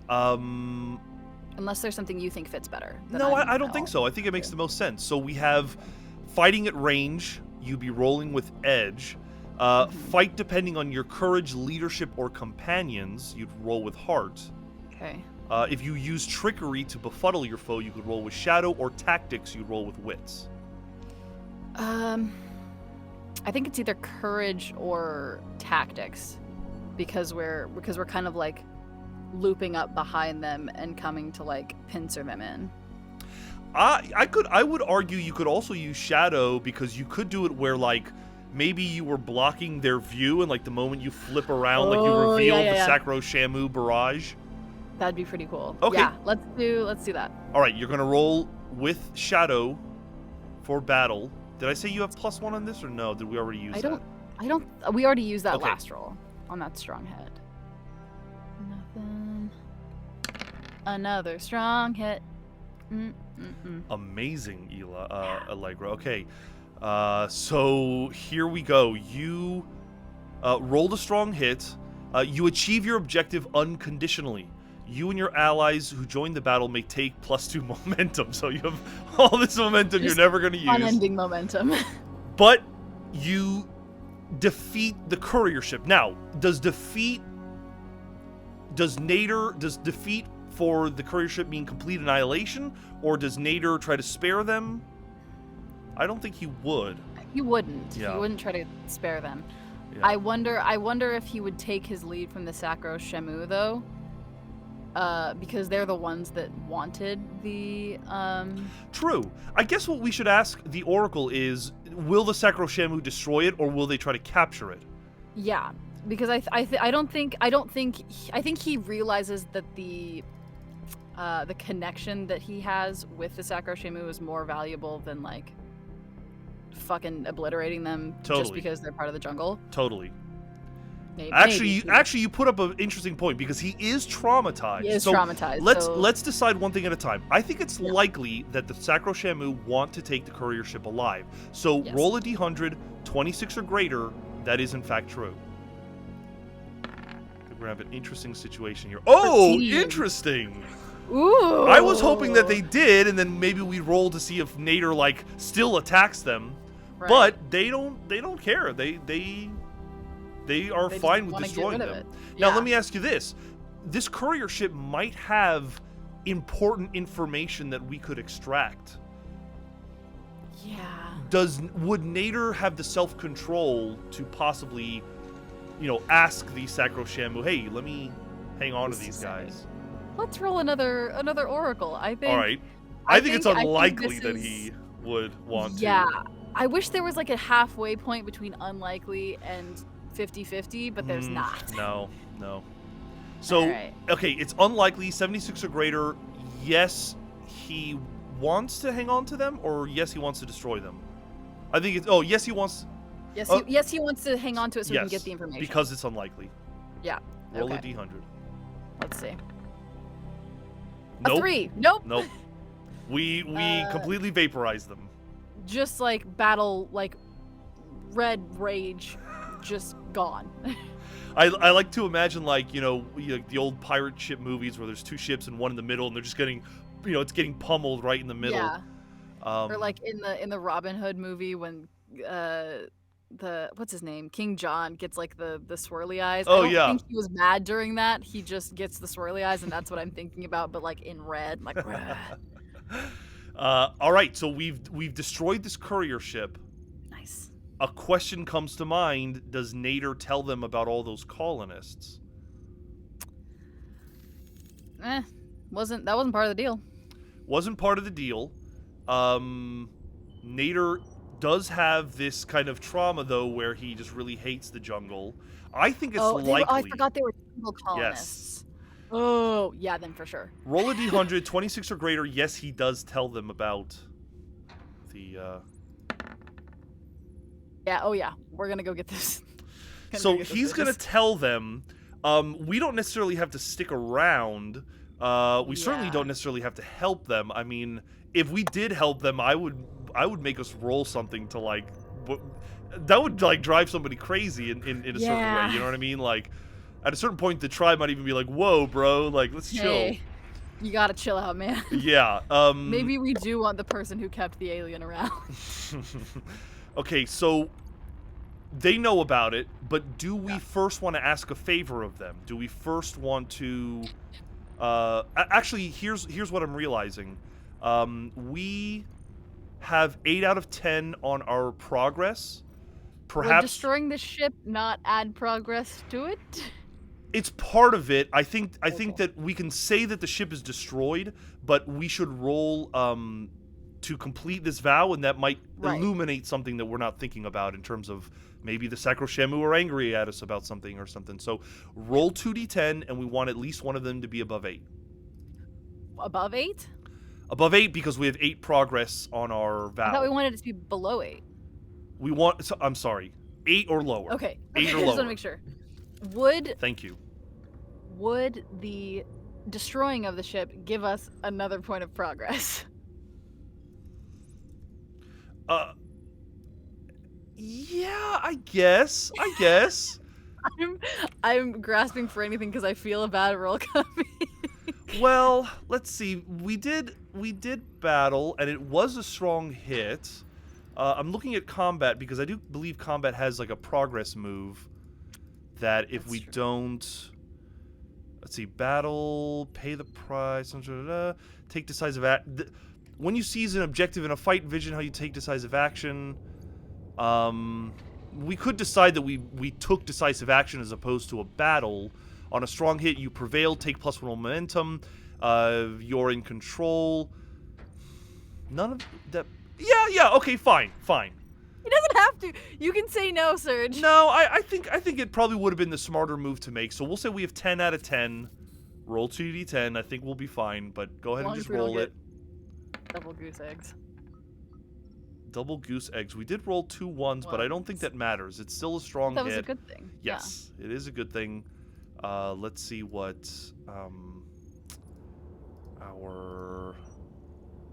Unless there's something you think fits better. No, I don't think so. I think it makes the most sense. So we have fighting at range. You'd be rolling with edge. Fight depending on your courage, leadership, or companions. You'd roll with heart. Okay. If you use trickery to befuddle your foe, you could roll with shadow, or tactics, you roll with wits. I think it's either courage or tactics, because we're kind of looping up behind them and coming to pincer them in. I would argue you could also use shadow, because you could do it where maybe you were blocking their view, and the moment you flip around, you reveal the Sacro Shamu barrage. That'd be pretty cool. Okay. Yeah, let's do that. All right, you're gonna roll with shadow for battle. Did I say you have +1 on this, or no? Did we already use that? We already used that last roll on that strong hit. Nothing. Another strong hit. Amazing, Allegra. Okay, so here we go. You rolled a strong hit. You achieve your objective unconditionally. You and your allies who join the battle may take +2 momentum. So you have all this momentum you're never going to use. Unending momentum. But you defeat the courier ship. Now, does defeat for the courier ship mean complete annihilation, or does Nader try to spare them? I don't think he would. He wouldn't. Yeah. He wouldn't try to spare them. Yeah. I wonder if he would take his lead from the Sacro Shamu though. Because they're the ones that wanted the True. I guess what we should ask the Oracle is, will the Sacro Shamu destroy it, or will they try to capture it? Yeah, because I think he realizes that the connection that he has with the Sacro Shamu is more valuable than like fucking obliterating them just Totally. because they're part of the jungle. Totally. Maybe, Actually, you put up an interesting point, because he is traumatized. he is so traumatized. let's decide one thing at a time. I think it's likely that the Sacro Shamu want to take the courier ship alive. So Yes. roll a d100, 26 or greater. That is in fact true. We're gonna have an interesting situation here. Oh, 13. interesting. Ooh. I was hoping that they did, and then maybe we roll to see if Nader like still attacks them. Right. But they don't care. They are They just fine with wanna get destroying rid of them. it. Now Yeah. let me ask you this: this courier ship might have important information that we could extract. Yeah. Would Nader have the self-control to possibly, ask the Sacro Shamu, hey, let me hang on to these guys? Let's roll another oracle. I think. All right. I think it's think unlikely this that is- he would want Yeah. to. I wish there was like a halfway point between unlikely and 50-50, but there's not. No. So, Alright. okay, it's unlikely, 76 or greater. Yes, he wants to hang on to them, or yes, he wants to destroy them. I think it's, yes, he wants, Yes, he wants to hang on to it so we can get the information. because it's unlikely. Yeah. Roll a Okay. d100. Let's see. Nope. A 3. Nope. Nope. We completely vaporized them. Just like battle, like red rage, just gone. I like to imagine like the old pirate ship movies where there's two ships and one in the middle, and they're just getting, it's getting pummeled right in the middle. Yeah. Um, Or like in the Robin Hood movie when the what's his name, King John gets like the swirly eyes. Oh, I don't yeah. think he was mad during that. He just gets the swirly eyes, and that's what I'm thinking about. But like in red, like. all right, so we've destroyed this courier ship. Nice. A question comes to mind: does Nader tell them about all those colonists? Wasn't part of the deal. Wasn't part of the deal. Nader does have this kind of trauma though, where he just really hates the jungle. I think it's likely. I forgot they were jungle colonists. Oh, yeah, then for sure. Roll a d100, 26 or greater. Yes, he does tell them about the. Yeah. Oh, yeah. We're gonna go get this. So he's gonna tell them. We don't necessarily have to stick around. We certainly don't necessarily have to help them. I mean, if we did help them, I would make us roll something to like. That would like drive somebody crazy in a certain way. You know what I mean? Like, at a certain point, the tribe might even be like, "Whoa, bro! Like, let's chill." You gotta chill out, man. Yeah. Maybe we do want the person who kept the alien around. Okay, so they know about it, but do we first want to ask a favor of them? Do we first want to? Actually, here's what I'm realizing. We have 8 out of 10 on our progress. Would Perhaps destroying the ship not add progress to it? it's part of it. I think that we can say that the ship is destroyed, but we should roll to complete this vow, and that might illuminate something that we're not thinking about in terms of maybe the Sacro Shamu are angry at us about something or something. So roll 2d10, and we want at least one of them to be above 8. Above 8? Above 8 because we have 8 progress on our vow. I thought we wanted it to be below 8. We want. So, I'm sorry, 8 or lower. Okay. 8 or I just lower. want to make sure. Would Thank you. would the destroying of the ship give us another point of progress? Yeah, I guess. I'm grasping for anything because I feel a bad roll coming. Well, let's see. We did battle, and it was a strong hit. I'm looking at combat because I do believe combat has like a progress move that if we don't, let's see, battle, pay the price, take decisive when you seize an objective in a fight, envision how you take decisive action. We could decide that we took decisive action as opposed to a battle. On a strong hit, you prevail, take +1 momentum. You're in control. None of that. Yeah. Okay, fine. He doesn't have to. You can say no, Serge. No, I think it probably would have been the smarter move to make. So we'll say we have 10 out of 10. Roll 2d10. I think we'll be fine. But go ahead and just roll it. Double goose eggs. Double goose eggs. We did roll 2 ones, but I don't think that matters. It's still a strong hit. That was a good thing. Yes, it is a good thing. Let's see what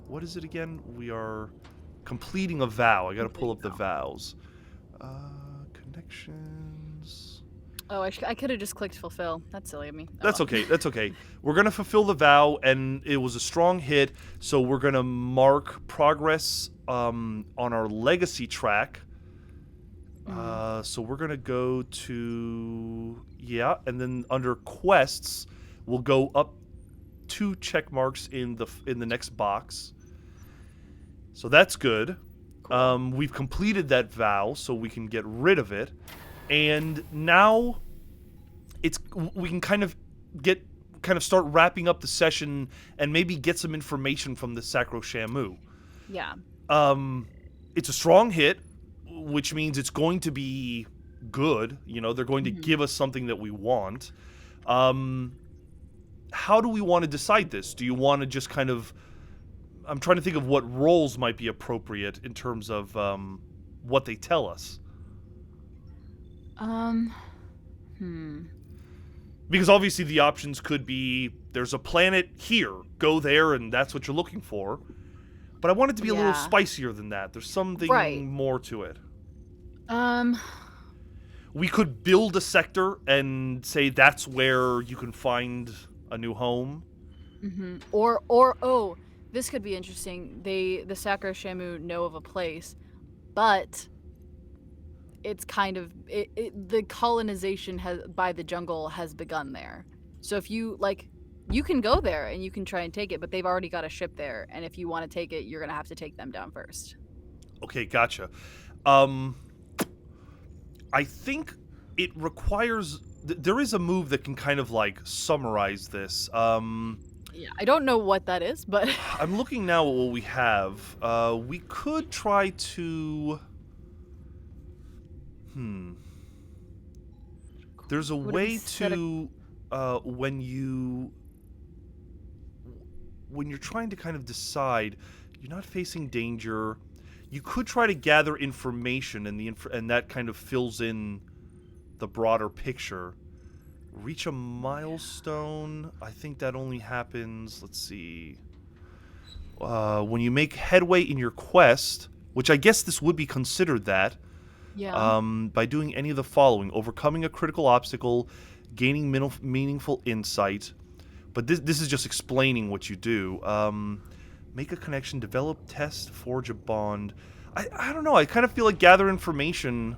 what is it again? We are completing a vow. I got to pull up the vows. Connections. Oh, I could have just clicked fulfill. That's silly of me. That's okay. That's okay. We're gonna fulfill the vow, and it was a strong hit. So we're gonna mark progress on our legacy track. So we're gonna go to and then under quests, we'll go up 2 check marks in the next box. So that's good. Cool. We've completed that vow, so we can get rid of it, and now we can kind of start wrapping up the session and maybe get some information from the Sacro Shamu. Yeah. It's a strong hit, which means it's going to be good. You know, they're going to give us something that we want. How do we want to decide this? Do you want to just kind of... I'm trying to think of what roles might be appropriate in terms of what they tell us. Because obviously the options could be, there's a planet here, go there, and that's what you're looking for. But I want it to be a little spicier than that. There's something more to it. We could build a sector and say that's where you can find a new home. Or this could be interesting. The Sacro Shamu know of a place, but it's kind of the colonization by the jungle has begun there. So if you you can go there and you can try and take it, but they've already got a ship there, and if you want to take it, you're gonna have to take them down first. Okay, gotcha. I think it requires... there is a move that can kind of summarize this. Yeah, I don't know what that is, but... I'm looking now at what we have. We could try to... There's a way to... when you're trying to kind of decide, you're not facing danger... You could try to gather information, and that kind of fills in the broader picture. Reach a milestone. I think that only happens... Let's see. When you make headway in your quest, which I guess this would be considered that. Yeah. By doing any of the following: overcoming a critical obstacle, gaining meaningful insight. But this is just explaining what you do. Make a connection, develop, test, forge a bond. I don't know. I kind of feel like gather information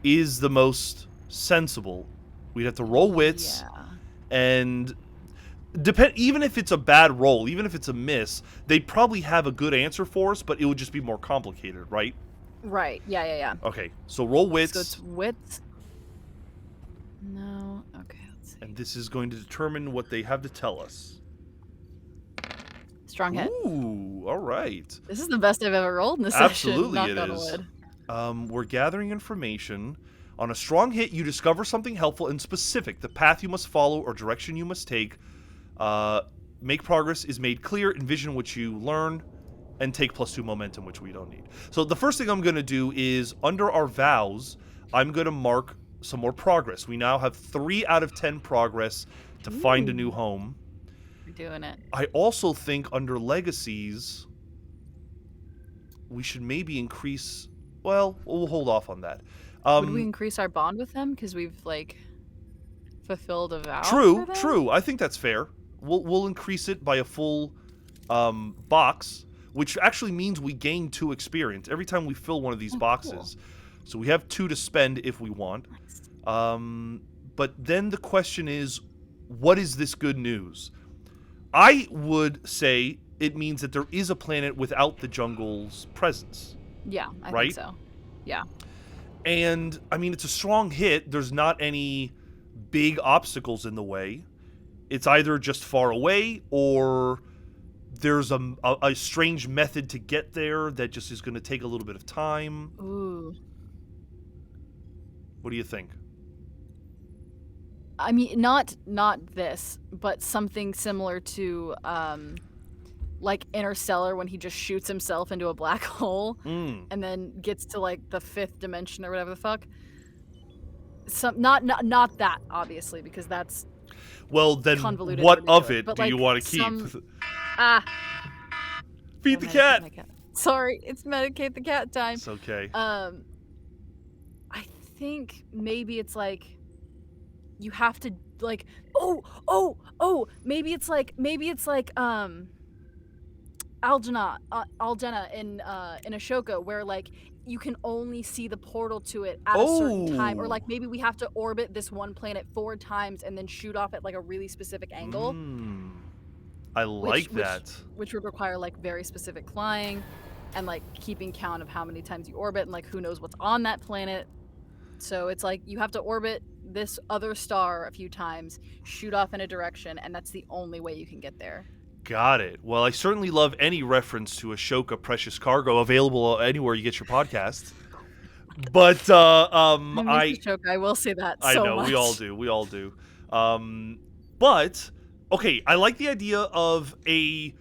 is the most sensible. We'd have to roll wits, and even if it's a bad roll, even if it's a miss, they'd probably have a good answer for us, but it would just be more complicated, right? Right. Yeah. Okay, so roll wits. So it's wits. No. Okay, let's see. And this is going to determine what they have to tell us. Strong hit. Ooh, all right. This is the best I've ever rolled in this session. Absolutely it is. We're gathering information. On a strong hit, you discover something helpful and specific. The path you must follow or direction you must take. Make progress is made clear. Envision what you learn. And take +2 momentum, which we don't need. So the first thing I'm going to do is, under our vows, I'm going to mark some more progress. We now have 3 out of 10 progress to find a new home. We're doing it. I also think under legacies, we should maybe increase. Well, we'll hold off on that. Would we increase our bond with them because we've like fulfilled a vow? For them? True. I think that's fair. We'll increase it by a full box, which actually means we gain 2 experience every time we fill one of these boxes. Cool. So we have 2 to spend if we want. But then the question is, what is this good news? I would say it means that there is a planet without the jungle's presence. Yeah, I right? think so. Yeah. And, I mean, it's a strong hit. There's not any big obstacles in the way. It's either just far away or there's a strange method to get there that just is going to take a little bit of time. Ooh. What do you think? I mean, not this, but something similar to like Interstellar when he just shoots himself into a black hole and then gets to like the 5th dimension or whatever the fuck. Not that obviously, because that's then convoluted. What of it it but do like you want to keep? Feed the medicate cat. my cat. Sorry, it's medicate the cat time. It's okay. I think maybe it's like you have to like maybe it's like Algena in Ashoka, where like you can only see the portal to it at a certain time, or like maybe we have to orbit this one planet 4 times and then shoot off at like a really specific angle. I like that. Which would require like very specific flying and like keeping count of how many times you orbit and like who knows what's on that planet. So it's like you have to orbit this other star a few times, shoot off in a direction, and that's the only way you can get there. Got it. Well, I certainly love any reference to Ashoka Precious Cargo, available anywhere you get your podcasts. But Ashoka, I will say that. I know much. we all do. But okay, I like the idea of a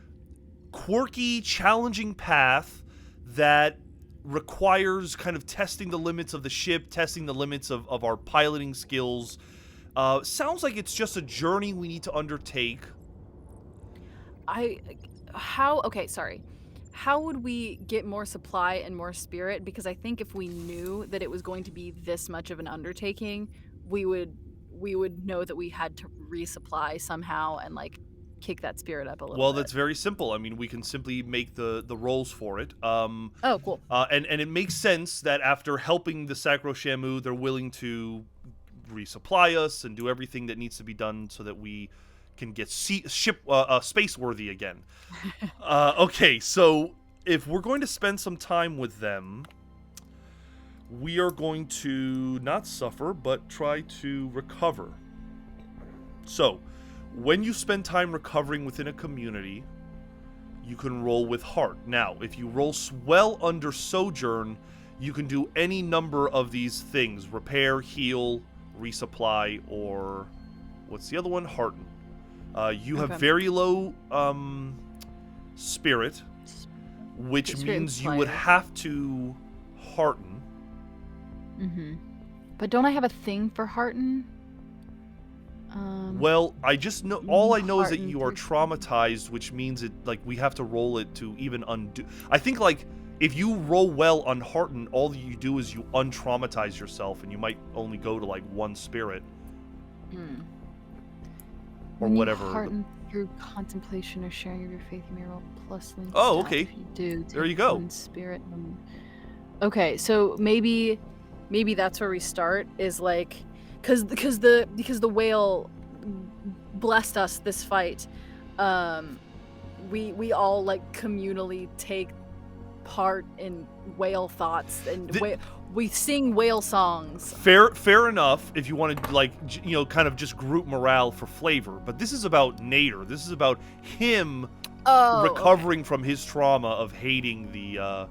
quirky, challenging path that requires kind of testing the limits of the ship, testing the limits of our piloting skills. Sounds like it's just a journey we need to undertake. How would we get more supply and more spirit? Because I think if we knew that it was going to be this much of an undertaking, we would know that we had to resupply somehow and like kick that spirit up a little bit. Well, that's very simple. I mean, we can simply make the rolls for it. Oh, cool. And it makes sense that after helping the Sacro Shamu, they're willing to resupply us and do everything that needs to be done so that we can get space worthy again. Okay, so if we're going to spend some time with them, we are going to not suffer, but try to recover. So, when you spend time recovering within a community, you can roll with heart. Now, if you roll well under sojourn, you can do any number of these things: repair, heal, resupply, or what's the other one? Hearten. You have very low spirit, which means you would have to hearten. But don't I have a thing for hearten? Well, I just know. All I know is that you are traumatized, which means it like we have to roll it to even undo. I think like if you roll well on hearten, all you do is you untraumatize yourself, and you might only go to like 1 spirit. Or whatever. Hearten through contemplation or sharing of your faith, you may roll plus link. Oh, okay. If you do, there you go. Spirit. Okay, so maybe that's where we start. Is like, because the whale blessed us this fight. We all like communally take part in whale thoughts and we sing whale songs. Fair enough if you want to like kind of just group morale for flavor, but this is about Nader. This is about him recovering from his trauma of hating the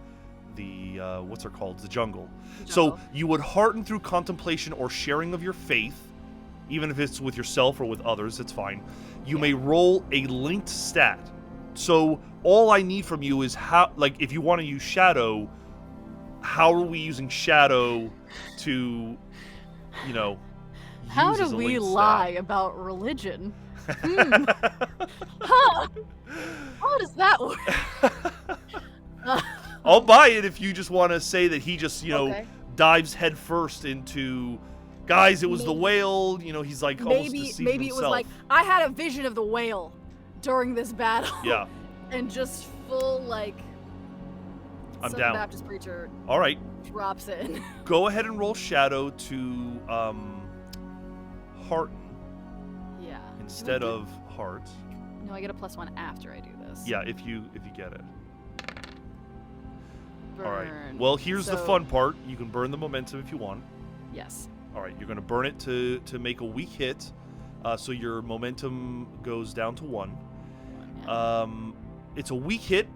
what's it called? The jungle. So you would hearten through contemplation or sharing of your faith, even if it's with yourself or with others, it's fine. You may roll a linked stat. So all I need from you is how, like, if you want to use Shadow, how are we using Shadow to you know, How use do as a we linked lie about religion? Huh. How does that work? I'll buy it if you just want to say that he just, Okay. dives headfirst into, guys, it was the Maybe- whale, he's like almost deceiving Maybe it was himself. like I had a vision of the whale during this battle. Yeah, And just full like I'm Southern down. Baptist preacher All right, drops in. go ahead and roll shadow to hearten Yeah. instead of heart. No, I get a +1 after I do this. Yeah, if you get it. Burn. All right. Well, here's the So- fun part. You can burn the momentum if you want. Yes. All right, you're going to burn it to make a weak hit, so your momentum goes down to 1. Yeah. It's a weak hit.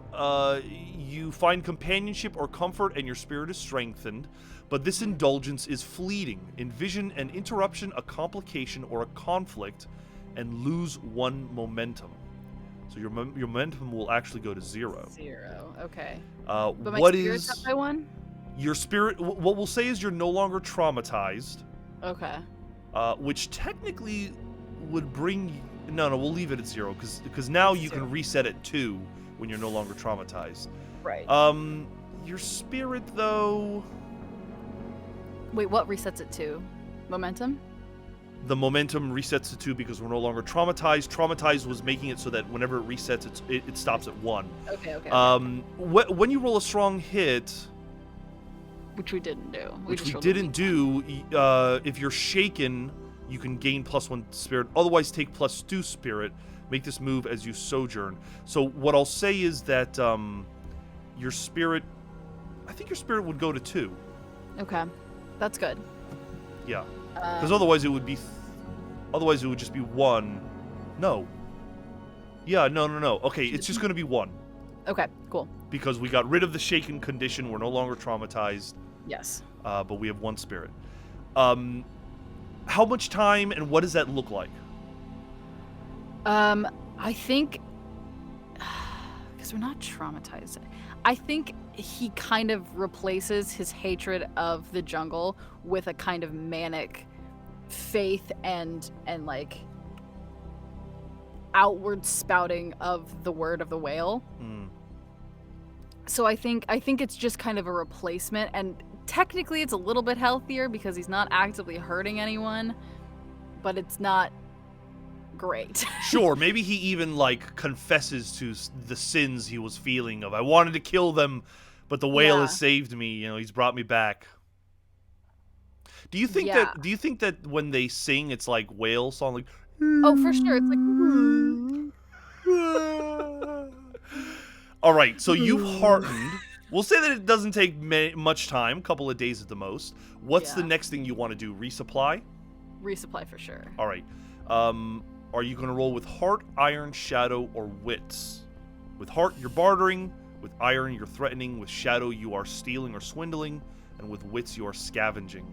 You find companionship or comfort, and your spirit is strengthened. But this indulgence is fleeting. Envision an interruption, a complication, or a conflict, and lose 1 momentum. So your momentum will actually go to 0. 0. Okay. But But my what spirit's is up by 1? your spirit? What we'll say is you're no longer traumatized, Okay. which technically would bring. No, we'll leave it at 0 because now you 0. can reset at 2 when you're no longer traumatized. Right. Your spirit though. Wait, what resets it to? Momentum? The momentum resets to 2 because we're no longer traumatized. Traumatized was making it so that whenever it resets, it stops at 1. Okay. When you roll a strong hit, Which we didn't do. which we just rolled a didn't weak do, if you're shaken, you can gain +1 spirit. Otherwise, take +2 spirit. Make this move as you sojourn. So what I'll say is that your spirit, I think your spirit would go to 2. one. Okay. That's good. Yeah. Because otherwise it would be, otherwise it would just be 1. No. Yeah, no. Okay, it's just going to be 1 Okay, cool. because we got rid of the shaken condition. We're no longer traumatized, Yes. but we have 1 spirit. How much time and what does that look like? I think because we're not traumatized. I think he kind of replaces his hatred of the jungle with a kind of manic faith and like outward spouting of the word of the whale. So I think it's just kind of a replacement, and technically it's a little bit healthier because he's not actively hurting anyone, but it's not great. Sure, maybe he even like confesses to the sins he was feeling of. I wanted to kill them, but the whale Yeah. has saved me. He's brought me back. Do you think Yeah. that when they sing, it's like whale song, like? Oh, for sure. It's like All right, so you've heartened. We'll say that it doesn't take much time, a couple of days at the most. What's the Yeah. next thing you want to do? Resupply? resupply for sure. All right. Are you going to roll with heart, iron, shadow, or wits? With heart, you're bartering. With iron, you're threatening. With shadow, you are stealing or swindling. And with wits, you are scavenging.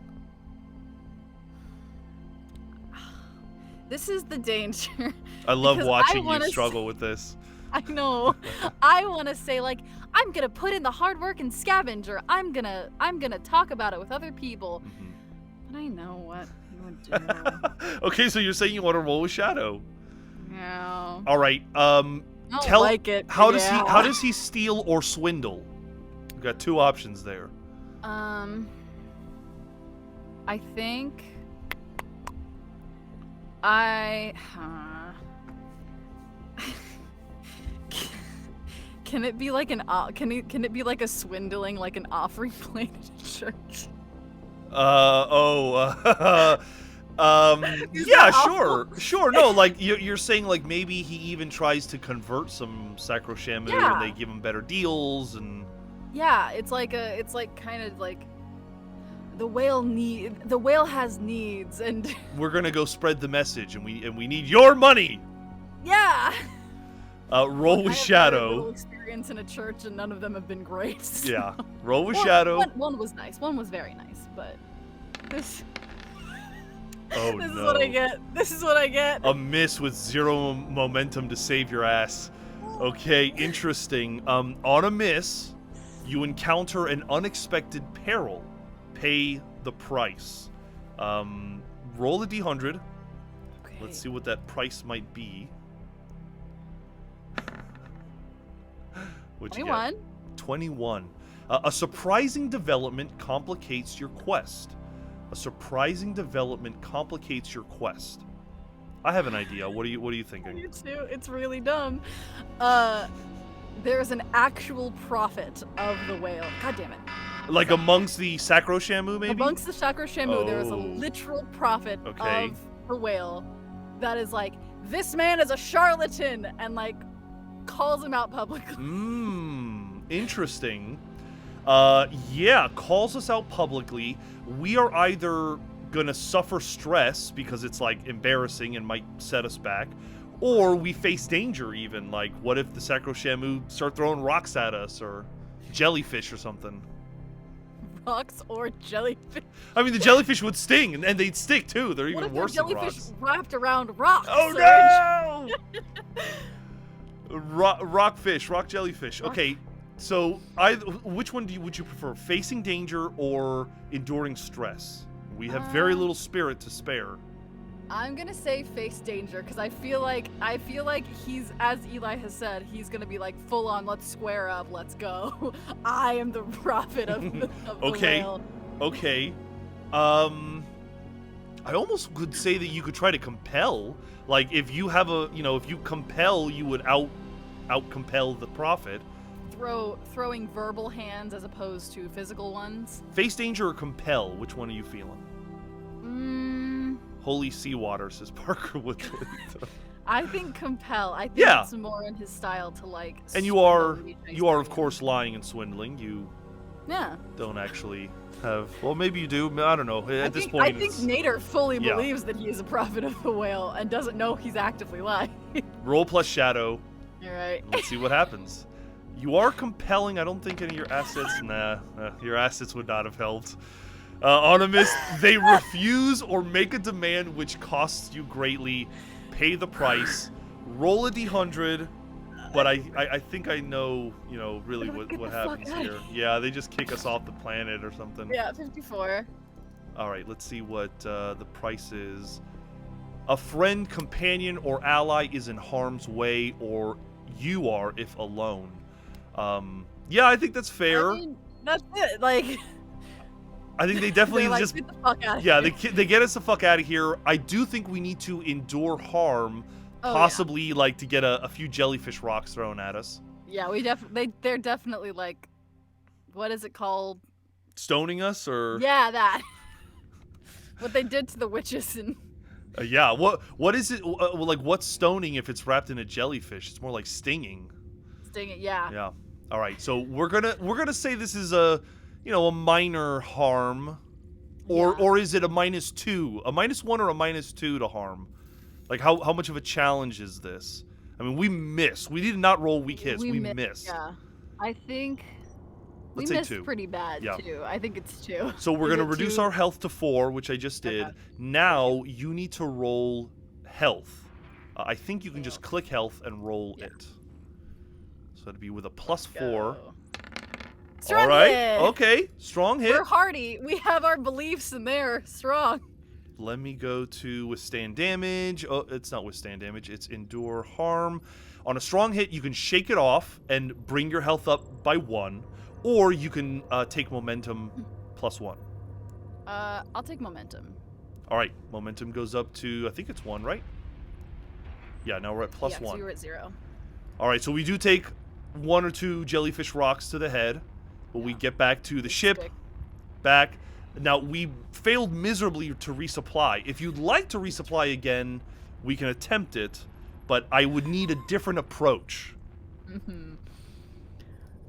This is the danger. I love Because watching I wanna you struggle with this. I know. I want to say like I'm gonna put in the hard work and scavenge, or I'm gonna talk about it with other people. Mhm. But I know what you would do. Okay, so you're saying you want to roll with shadow. No, All right. I don't Tell like it. how yeah. does he steal or swindle? We've got 2 options there. I think can it be like can it be like a swindling, like an offering plate at church? Is Yeah, that awful? sure. No, like you're saying, like maybe he even tries to convert some Sacro Shamu, Yeah. and they give him better deals, and Yeah, it's like kind of like the whale has needs, and we're gonna go spread the message, and we need your money. yeah. Roll I with have very shadow. little experience in a church, and none of them have been great. so- Yeah, roll with One- shadow. One was nice. One was very nice, but this. Oh This no. is what I get. This is what I get. A miss with 0 momentum to save your ass. Okay, interesting. On a miss, you encounter an unexpected peril. Pay the price. Roll a d100. Okay. Let's see what that price might be. What'd you 21. get? 21. A surprising development complicates your quest. A surprising development complicates your quest. I have an idea. What are you thinking? You too. It's really dumb. There's an actual prophet of the whale. God damn it. Like amongst the Sacro Shamu, maybe? Amongst the Chakra Shamu, there is a Oh. literal prophet Okay. of the whale that is like, this man is a charlatan, and like calls him out publicly. Interesting. Yeah, calls us out publicly. We are either gonna suffer stress because it's like embarrassing and might set us back, or we face danger even. Like, what if the Sacro Shamu start throwing rocks at us or jellyfish or something? Rocks or jellyfish. I mean, the jellyfish would sting, and they'd stick too. They're What even if worse they're than jellyfish rocks. wrapped around rocks? Oh no! Rockfish, rock jellyfish. Okay, so which one would you prefer? Facing danger or enduring stress? We have very little spirit to spare. I'm gonna say face danger because I feel like he's, as Eli has said, he's gonna be like full on. Let's square up. Let's go. I am the prophet of the Okay. whale. Okay. I almost could say that you could try to compel. Like, if you have if you compel, you would out compel the prophet. Throwing verbal hands as opposed to physical ones. Face danger or compel? Which one are you feeling? Holy seawater, says Parker with it. I think compel. I think Yeah. it's more in his style to like. And you swindle are me, chase of me. course lying and swindling. You Yeah. don't actually have. Well, maybe you do. I don't know. At this I point, think it's Nader fully yeah. believes that he is a prophet of the whale and doesn't know he's actively lying. roll plus shadow. All right. Let's see what happens. You are compelling. I don't think any of your assets. Your assets would not have helped. On a miss, they refuse or make a demand which costs you greatly. Pay the price. Roll a d100. But I think I know, really Get what the fuck happens outta here. Yeah, they just kick us off the planet or something. Yeah, 54. All right, let's see what the price is. A friend, companion, or ally is in harm's way, or you are if alone. Yeah, I think that's fair. I mean, that's it. Like, I think they definitely they're like, just get the fuck out of yeah, here. they get us the fuck out of here. I do think we need to endure harm, Oh, possibly like to get a few jellyfish rocks thrown at us, Yeah, they're definitely like, what is it called? stoning us or Yeah, that. What they did to the witches and yeah. What is it? Like, what's stoning if it's wrapped in a jellyfish? It's more like stinging. stinging. Yeah. Yeah. All right. So we're gonna say this is a a minor harm, or is it a -2, a -1 or a -2 to harm? Like how much of a challenge is this? I mean, we miss. We did not roll weak hits. We missed. Yeah. I think Let's we say missed 2. pretty bad Yeah. too. I think it's 2. So we're Is gonna it reduce 2? our health to 4, which I just did. Okay. Now you need to roll health. I think you can just click health and roll it. So that'd be with a +4. Go. All Strong right. hit! Okay. Strong hit. We're hardy. We have our beliefs and they're strong. Let me go to withstand damage. Oh, it's not withstand damage. It's endure harm. On a strong hit, you can shake it off and bring your health up by 1, or you can take momentum +1. I'll take momentum. All right, momentum goes up to, I think it's 1, right? Yeah, now we're at +1. Yeah, so we were at 0. All right, so we do take 1 or 2 jellyfish rocks to the head, but we get back to the ship. Stick. Back. Now, we failed miserably to resupply. If you'd like to resupply again, we can attempt it, but I would need a different approach.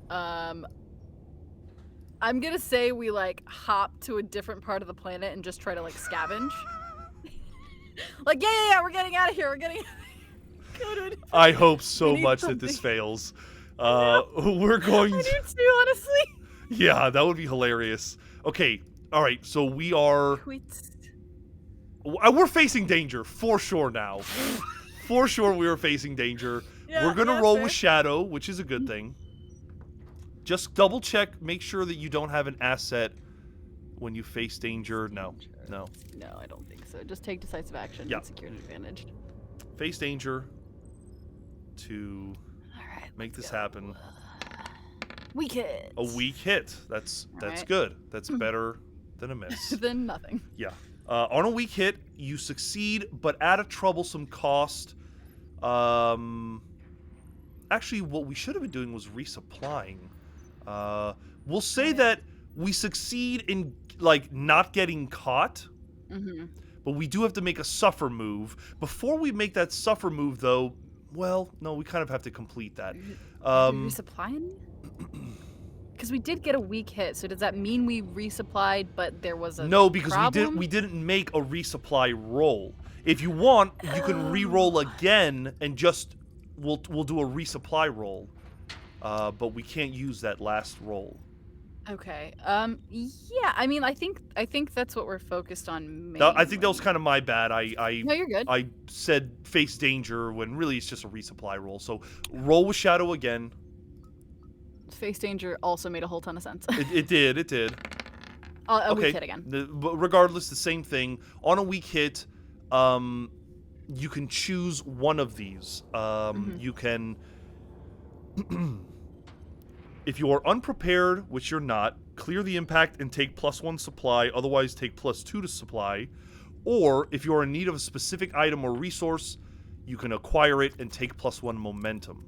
I'm gonna say we like hop to a different part of the planet and just try to like scavenge. Like, yeah, we're getting out of here. We're getting. Go to a different- I hope so We need much that this something. fails. We're going I to... do too, honestly. Yeah, that would be hilarious. Okay, all right, so we are... We're facing danger, for sure now. For sure we are facing danger. Yeah, We're going to yeah, roll fair. with Shadow, which is a good thing. Just double check, make sure that you don't have an asset When you face danger, no. No, I don't think so. Just take decisive action Yeah. and secure an advantage. Face danger to All right, make let's this go. happen. Weak hit. A weak hit. That's Alright. good. That's better than a miss. Then nothing. Yeah. On a weak hit, you succeed, but at a troublesome cost. Actually, what we should have been doing was resupplying. We'll say that we succeed in, like, not getting caught, but we do have to make a suffer move. Before we make that suffer move, though, well, no, we kind of have to complete that. Are we resupplying? Because we did get a weak hit, so does that mean we resupplied, but there was a No, because problem? we didn't make a resupply roll. If you want, you can re-roll again and just we'll do a resupply roll. But we can't use that last roll. Okay. Yeah. I mean, I think that's what we're focused on. I think that was mainly. kind of my bad. No, you're good. I said face danger when really it's just a resupply roll. So roll with shadow again. Face danger also made a whole ton of sense. It did. A Okay. weak hit again. But regardless, the same thing. On a weak hit, you can choose one of these. You can, if you are unprepared, which you're not, clear the impact and take +1 supply, otherwise take +2 to supply. Or if you are in need of a specific item or resource, you can acquire it and take +1 momentum.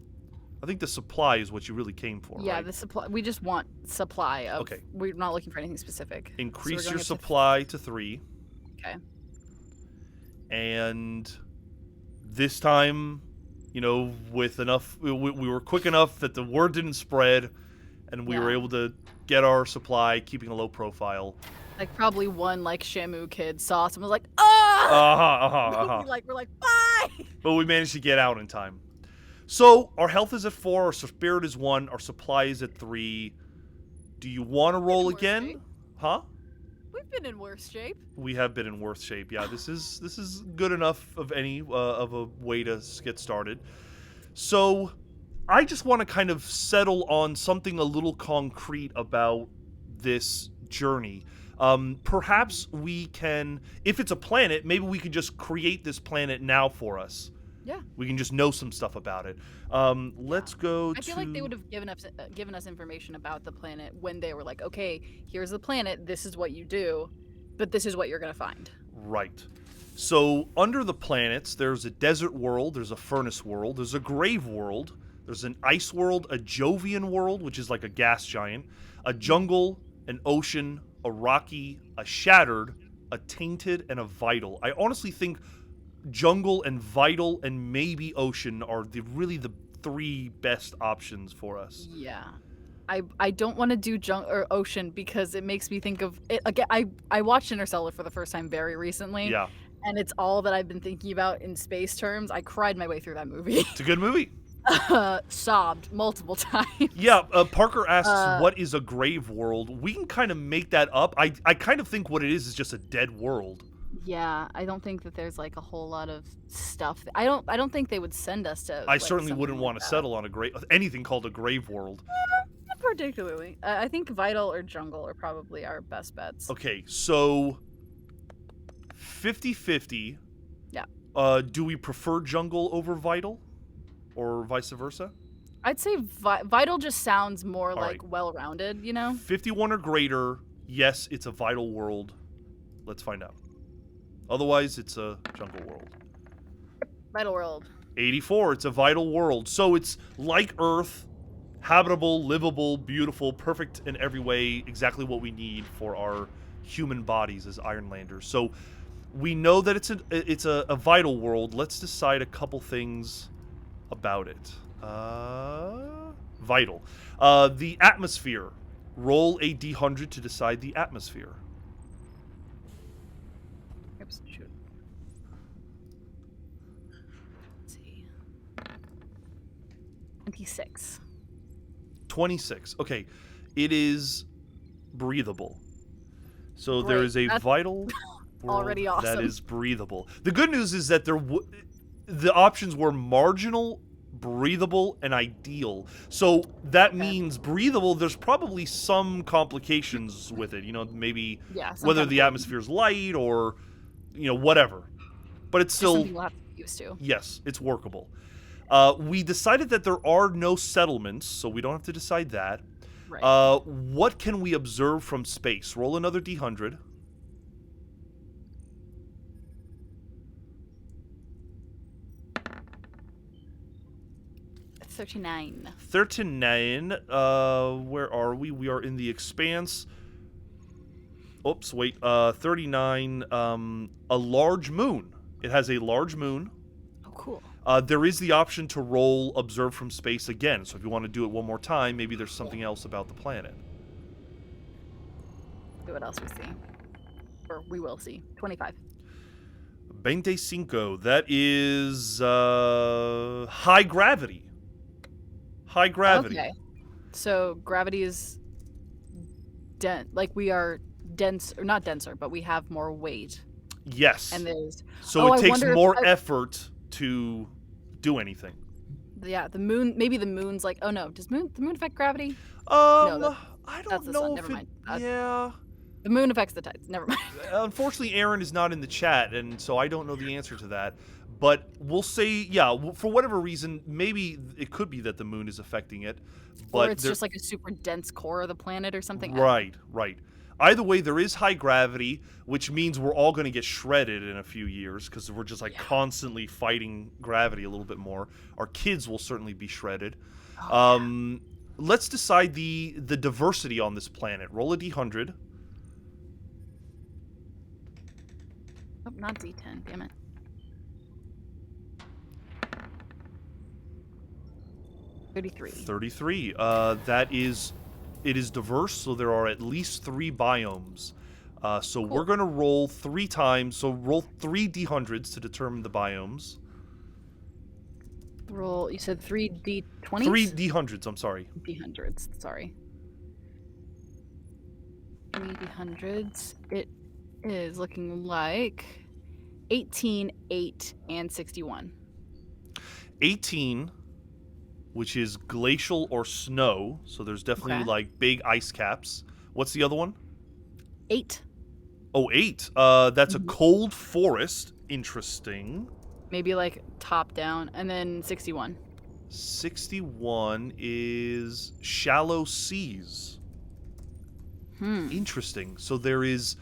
I think the supply is what you really came for, Yeah, right? the supply. We just want supply of. Okay. We're not looking for anything specific. Increase going your up to- supply to 3. Okay. And this time, you know, with enough, we were quick enough that the word didn't spread, and we were Yeah. able to get our supply, keeping a low profile. Like probably one like Shamu kid saw us and was like, "Ah!" We're like, "Bye!" But we managed to get out in time. So our health is at 4, our spirit is 1, our supply is at 3. Do you want to roll worse again? shape. Huh? We've been in worse shape. We have been in worse shape. Yeah, this is good enough of a way to get started. So I just want to kind of settle on something a little concrete about this journey. Perhaps we can, if it's a planet, maybe we could just create this planet now for us. Yeah. We can just know some stuff about it. Let's go I feel like they would have given us information about the planet when they were like, okay, here's the planet, this is what you do, but this is what you're gonna find. Right. So under the planets, there's a desert world, there's a furnace world, there's a grave world, there's an ice world, a Jovian world, which is like a gas giant, a jungle, an ocean, a rocky, a shattered, a tainted, and a vital. I honestly think jungle and vital and maybe ocean are really the 3 best options for us. Yeah. I don't want to do or ocean because it makes me think of it again. I watched Interstellar for the first time very recently. Yeah. And it's all that I've been thinking about in space terms. I cried my way through that movie. It's a good movie. Sobbed multiple times. Yeah, Parker asks, what is a grave world? We can kind of make that up. I kind of think what it is just a dead world. Yeah, I don't think that there's like a whole lot of stuff. I don't think they would send us to. I certainly wouldn't want to settle on anything called a grave world. Not particularly. I think vital or jungle are probably our best bets. Okay, so 50-50. Yeah. Do we prefer jungle over vital, or vice versa? I'd say vital just sounds more like right. well-rounded, you know? 51 or greater, yes, it's a vital world. Let's find out. Otherwise, it's a jungle world. Vital world. 84, it's a vital world. So it's like Earth, habitable, livable, beautiful, perfect in every way, exactly what we need for our human bodies as Ironlanders. So we know that it's a vital world. Let's decide a couple things about it. Vital. The atmosphere. Roll a d100 to decide the atmosphere. Oops, shoot. Let's see. 26. 26. Okay. It is breathable. So there Great. is a That's vital world already that awesome. is breathable. The good news is that the options were marginal breathable, and ideal. So that Okay. means breathable, there's probably some complications with it. Maybe Yeah. Some whether kind the of atmosphere's light or, whatever. But it's just still, something we'll have to get used to. yes, it's workable. We decided that there are no settlements, so we don't have to decide that. Right. What can we observe from space? Roll another D100. 39. 39. Where are we? We are in the Expanse. Oops, wait. 39. A large moon. It has a large moon. Oh, cool. There is the option to roll Observe from Space again. So if you want to do it one more time, maybe there's something else about the planet. See what else we see. Or we will see. 25. 25. That is high gravity. High gravity. Okay. So gravity is like we are dense, or not denser, but we have more weight. Yes. And there's So I it takes wonder if more effort to do anything. yeah, the moon. Maybe the moon's like. Oh no, does the moon affect gravity? I that's don't the know sun. if Never it. mind. Yeah. The moon affects the tides. Never mind. Unfortunately, Aaron is not in the chat, and so I don't know the answer to that. But we'll say, yeah, for whatever reason, maybe it could be that the moon is affecting it. But or it's just like a super dense core of the planet or something. Right. Either way, there is high gravity, which means we're all going to get shredded in a few years because we're just constantly fighting gravity a little bit more. Our kids will certainly be shredded. Let's decide the diversity on this planet. Roll a D100. Oh, not D10. Damn it. 33. 33. It is diverse, so there are at least 3 biomes. So Cool. we're going to roll 3 times. So roll 3 D100s to determine the biomes. Roll. You said 3 D20s. 3 D100s. I'm sorry. D100s. Sorry. 3 D100s. It is looking like 18, 8, and 61. 18, which is glacial or snow. So there's definitely like big ice caps. What's the other one? 8. Oh, 8. That's a cold forest. Interesting. Maybe like top down. And then 61. 61 is shallow seas. Interesting. So there is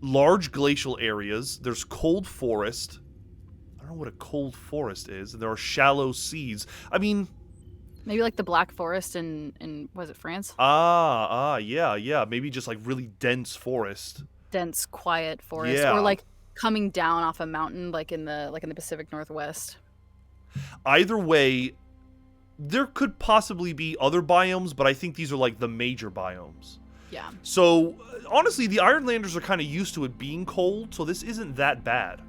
large glacial areas. There's cold forest. I don't know what a cold forest is. And there are shallow seas. I mean, maybe like the Black Forest in was it France? Yeah. Maybe just like really dense forest. Dense, quiet forest, Yeah. or like coming down off a mountain, like in the Pacific Northwest. Either way, there could possibly be other biomes, but I think these are like the major biomes. Yeah. So honestly, the Ironlanders are kind of used to it being cold, so this isn't that bad.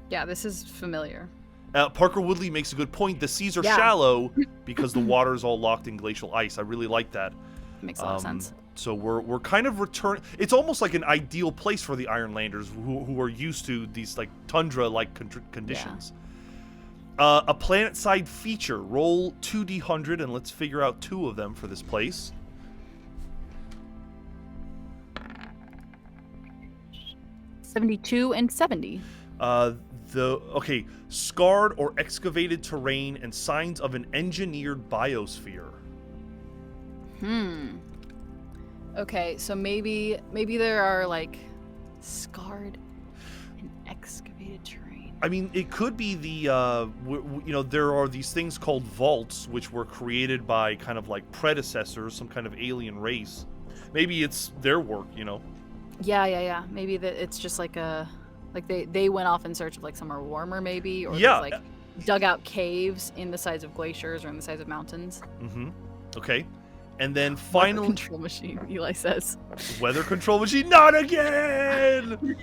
Yeah, this is familiar. Parker Woodley makes a good point. The seas are Yeah. shallow because the water is all locked in glacial ice. I really like that. Makes a lot of sense. So we're kind of it's almost like an ideal place for the Ironlanders who are used to these like tundra-like conditions. A planet-side feature. Roll 2 D100 and let's figure out 2 of them for this place. 72 and 70. Scarred or excavated terrain and signs of an engineered biosphere. Okay, so maybe there are like scarred and excavated terrain. I mean, it could be the there are these things called vaults which were created by kind of like predecessors, some kind of alien race. Maybe it's their work, Yeah. Maybe that it's just like they went off in search of like somewhere warmer, maybe, or Yeah. there's, like dug out caves in the sides of glaciers or in the sides of mountains. Okay. And then Weather finally, control machine, Eli says. weather control machine, not again.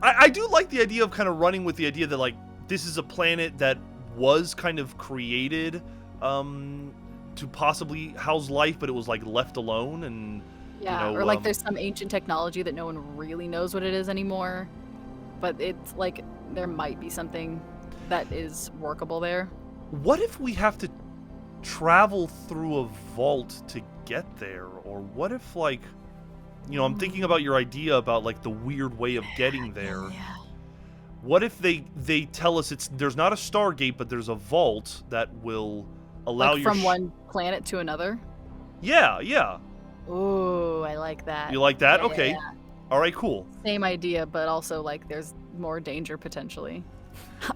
I do like the idea of kind of running with the idea that like this is a planet that was kind of created to possibly house life, but it was like left alone and. Yeah, or like there's some ancient technology that no one really knows what it is anymore, but it's like there might be something that is workable there. What if we have to travel through a vault to get there? Or what if, like, I'm thinking about your idea about, like, the weird way of getting there. Yeah. What if they tell us there's not a Stargate, but there's a vault that will allow Like from one planet to another? Yeah, yeah. Ooh, I like that. You like that? Yeah, Okay. yeah. All right, cool. Same idea, but also, like, there's more danger potentially.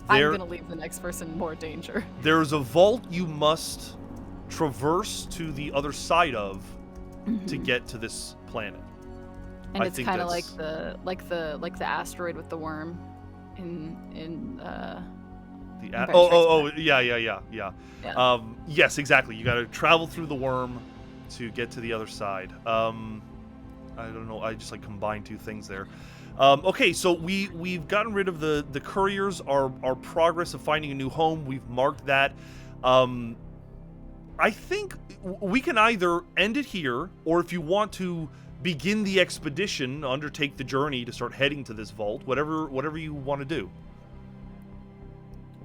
I'm gonna leave the next person more danger. There's a vault you must traverse to the other side of to get to this planet. And it's kind of like the asteroid with the worm yeah. Yes, exactly. You got to travel through the worm to get to the other side. I don't know. I just like combined two things there. Okay, so we've gotten rid of the couriers. Our progress of finding a new home, we've marked that. I think we can either end it here, or if you want to begin the expedition, undertake the journey to start heading to this vault, whatever you want to do.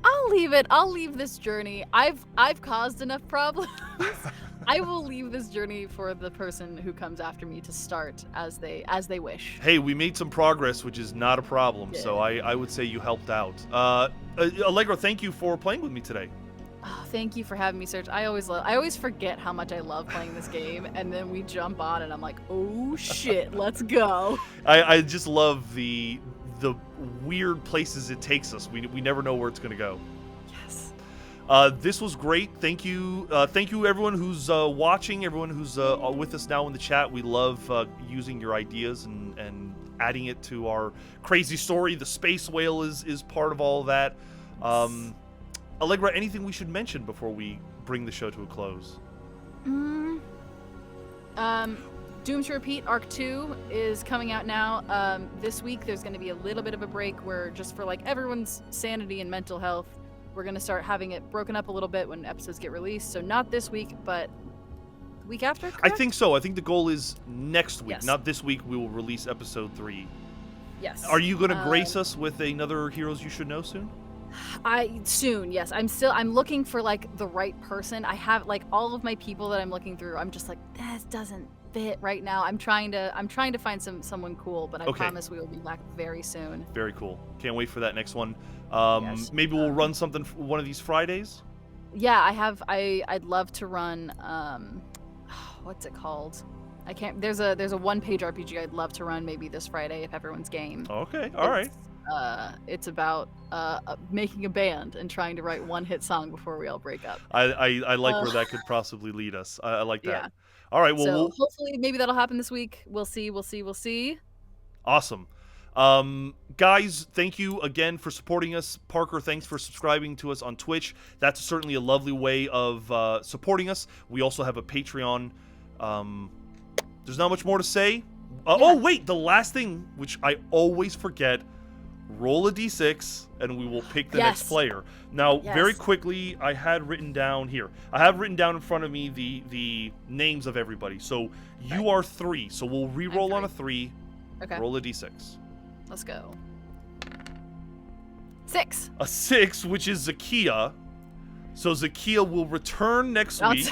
I'll leave it. I'll leave this journey. I've caused enough problems. I will leave this journey for the person who comes after me to start as they wish. Hey, we made some progress, which is not a problem. Yeah. So I would say you helped out. Allegra, thank you for playing with me today. Oh, thank you for having me, Serge. I always forget how much I love playing this game, and then we jump on, and I'm like, oh shit, let's go. I just love the weird places it takes us. We never know where it's gonna go. Yes. This was great. Thank you everyone who's watching, everyone who's with us now in the chat. We love using your ideas and adding it to our crazy story. The space whale is part of all of that. Allegra, anything we should mention before we bring the show to a close? Doom to Repeat Arc 2 is coming out now. This week there's going to be a little bit of a break where, just for like everyone's sanity and mental health, we're going to start having it broken up a little bit when episodes get released. So not this week, but the week after, correct? I think so. I think the goal is next week, Yes. not this week. We will release episode 3. Yes. Are you going to grace us with another Heroes You Should Know soon? Soon, yes. I'm looking for like the right person. I have like all of my people that I'm looking through. I'm just like, this doesn't fit right now. I'm trying to find someone cool, but I promise we will be back very soon. Very cool. Can't wait for that next one. Yes. Maybe we'll run something one of these Fridays. Yeah, I'd love to run what's it called? I can't. There's a 1-page RPG I'd love to run maybe this Friday if everyone's game. Okay. All right. It's about making a band and trying to write one hit song before we all break up. I like where that could possibly lead us. I like that. Yeah. All right. Well, so hopefully maybe that'll happen this week. We'll see. Awesome. Guys, thank you again for supporting us. Parker, thanks for subscribing to us on Twitch. That's certainly a lovely way of supporting us. We also have a Patreon. There's not much more to say. Oh, wait. The last thing, which I always forget, roll a d6 and we will pick the next player. Now, very quickly, I have written down in front of me the names of everybody. So you are 3. So we'll re-roll on a 3. Okay. Roll a d6. Let's go. 6. A 6, which is Zakia. So Zakia will return next week.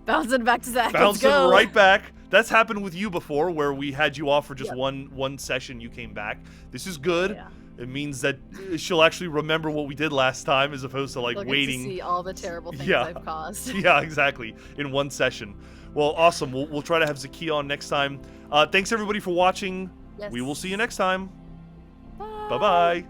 Bouncing back to Zach. Bouncing Let's go. right back. That's happened with you before, where we had you off for just one session. You came back. This is good. Yeah. It means that she'll actually remember what we did last time, as opposed to like waiting to see all the terrible things I've caused. Yeah, exactly. In one session. Well, awesome. We'll try to have Zakia on next time. Thanks everybody for watching. Yes. We will see you next time. Bye. Bye-bye.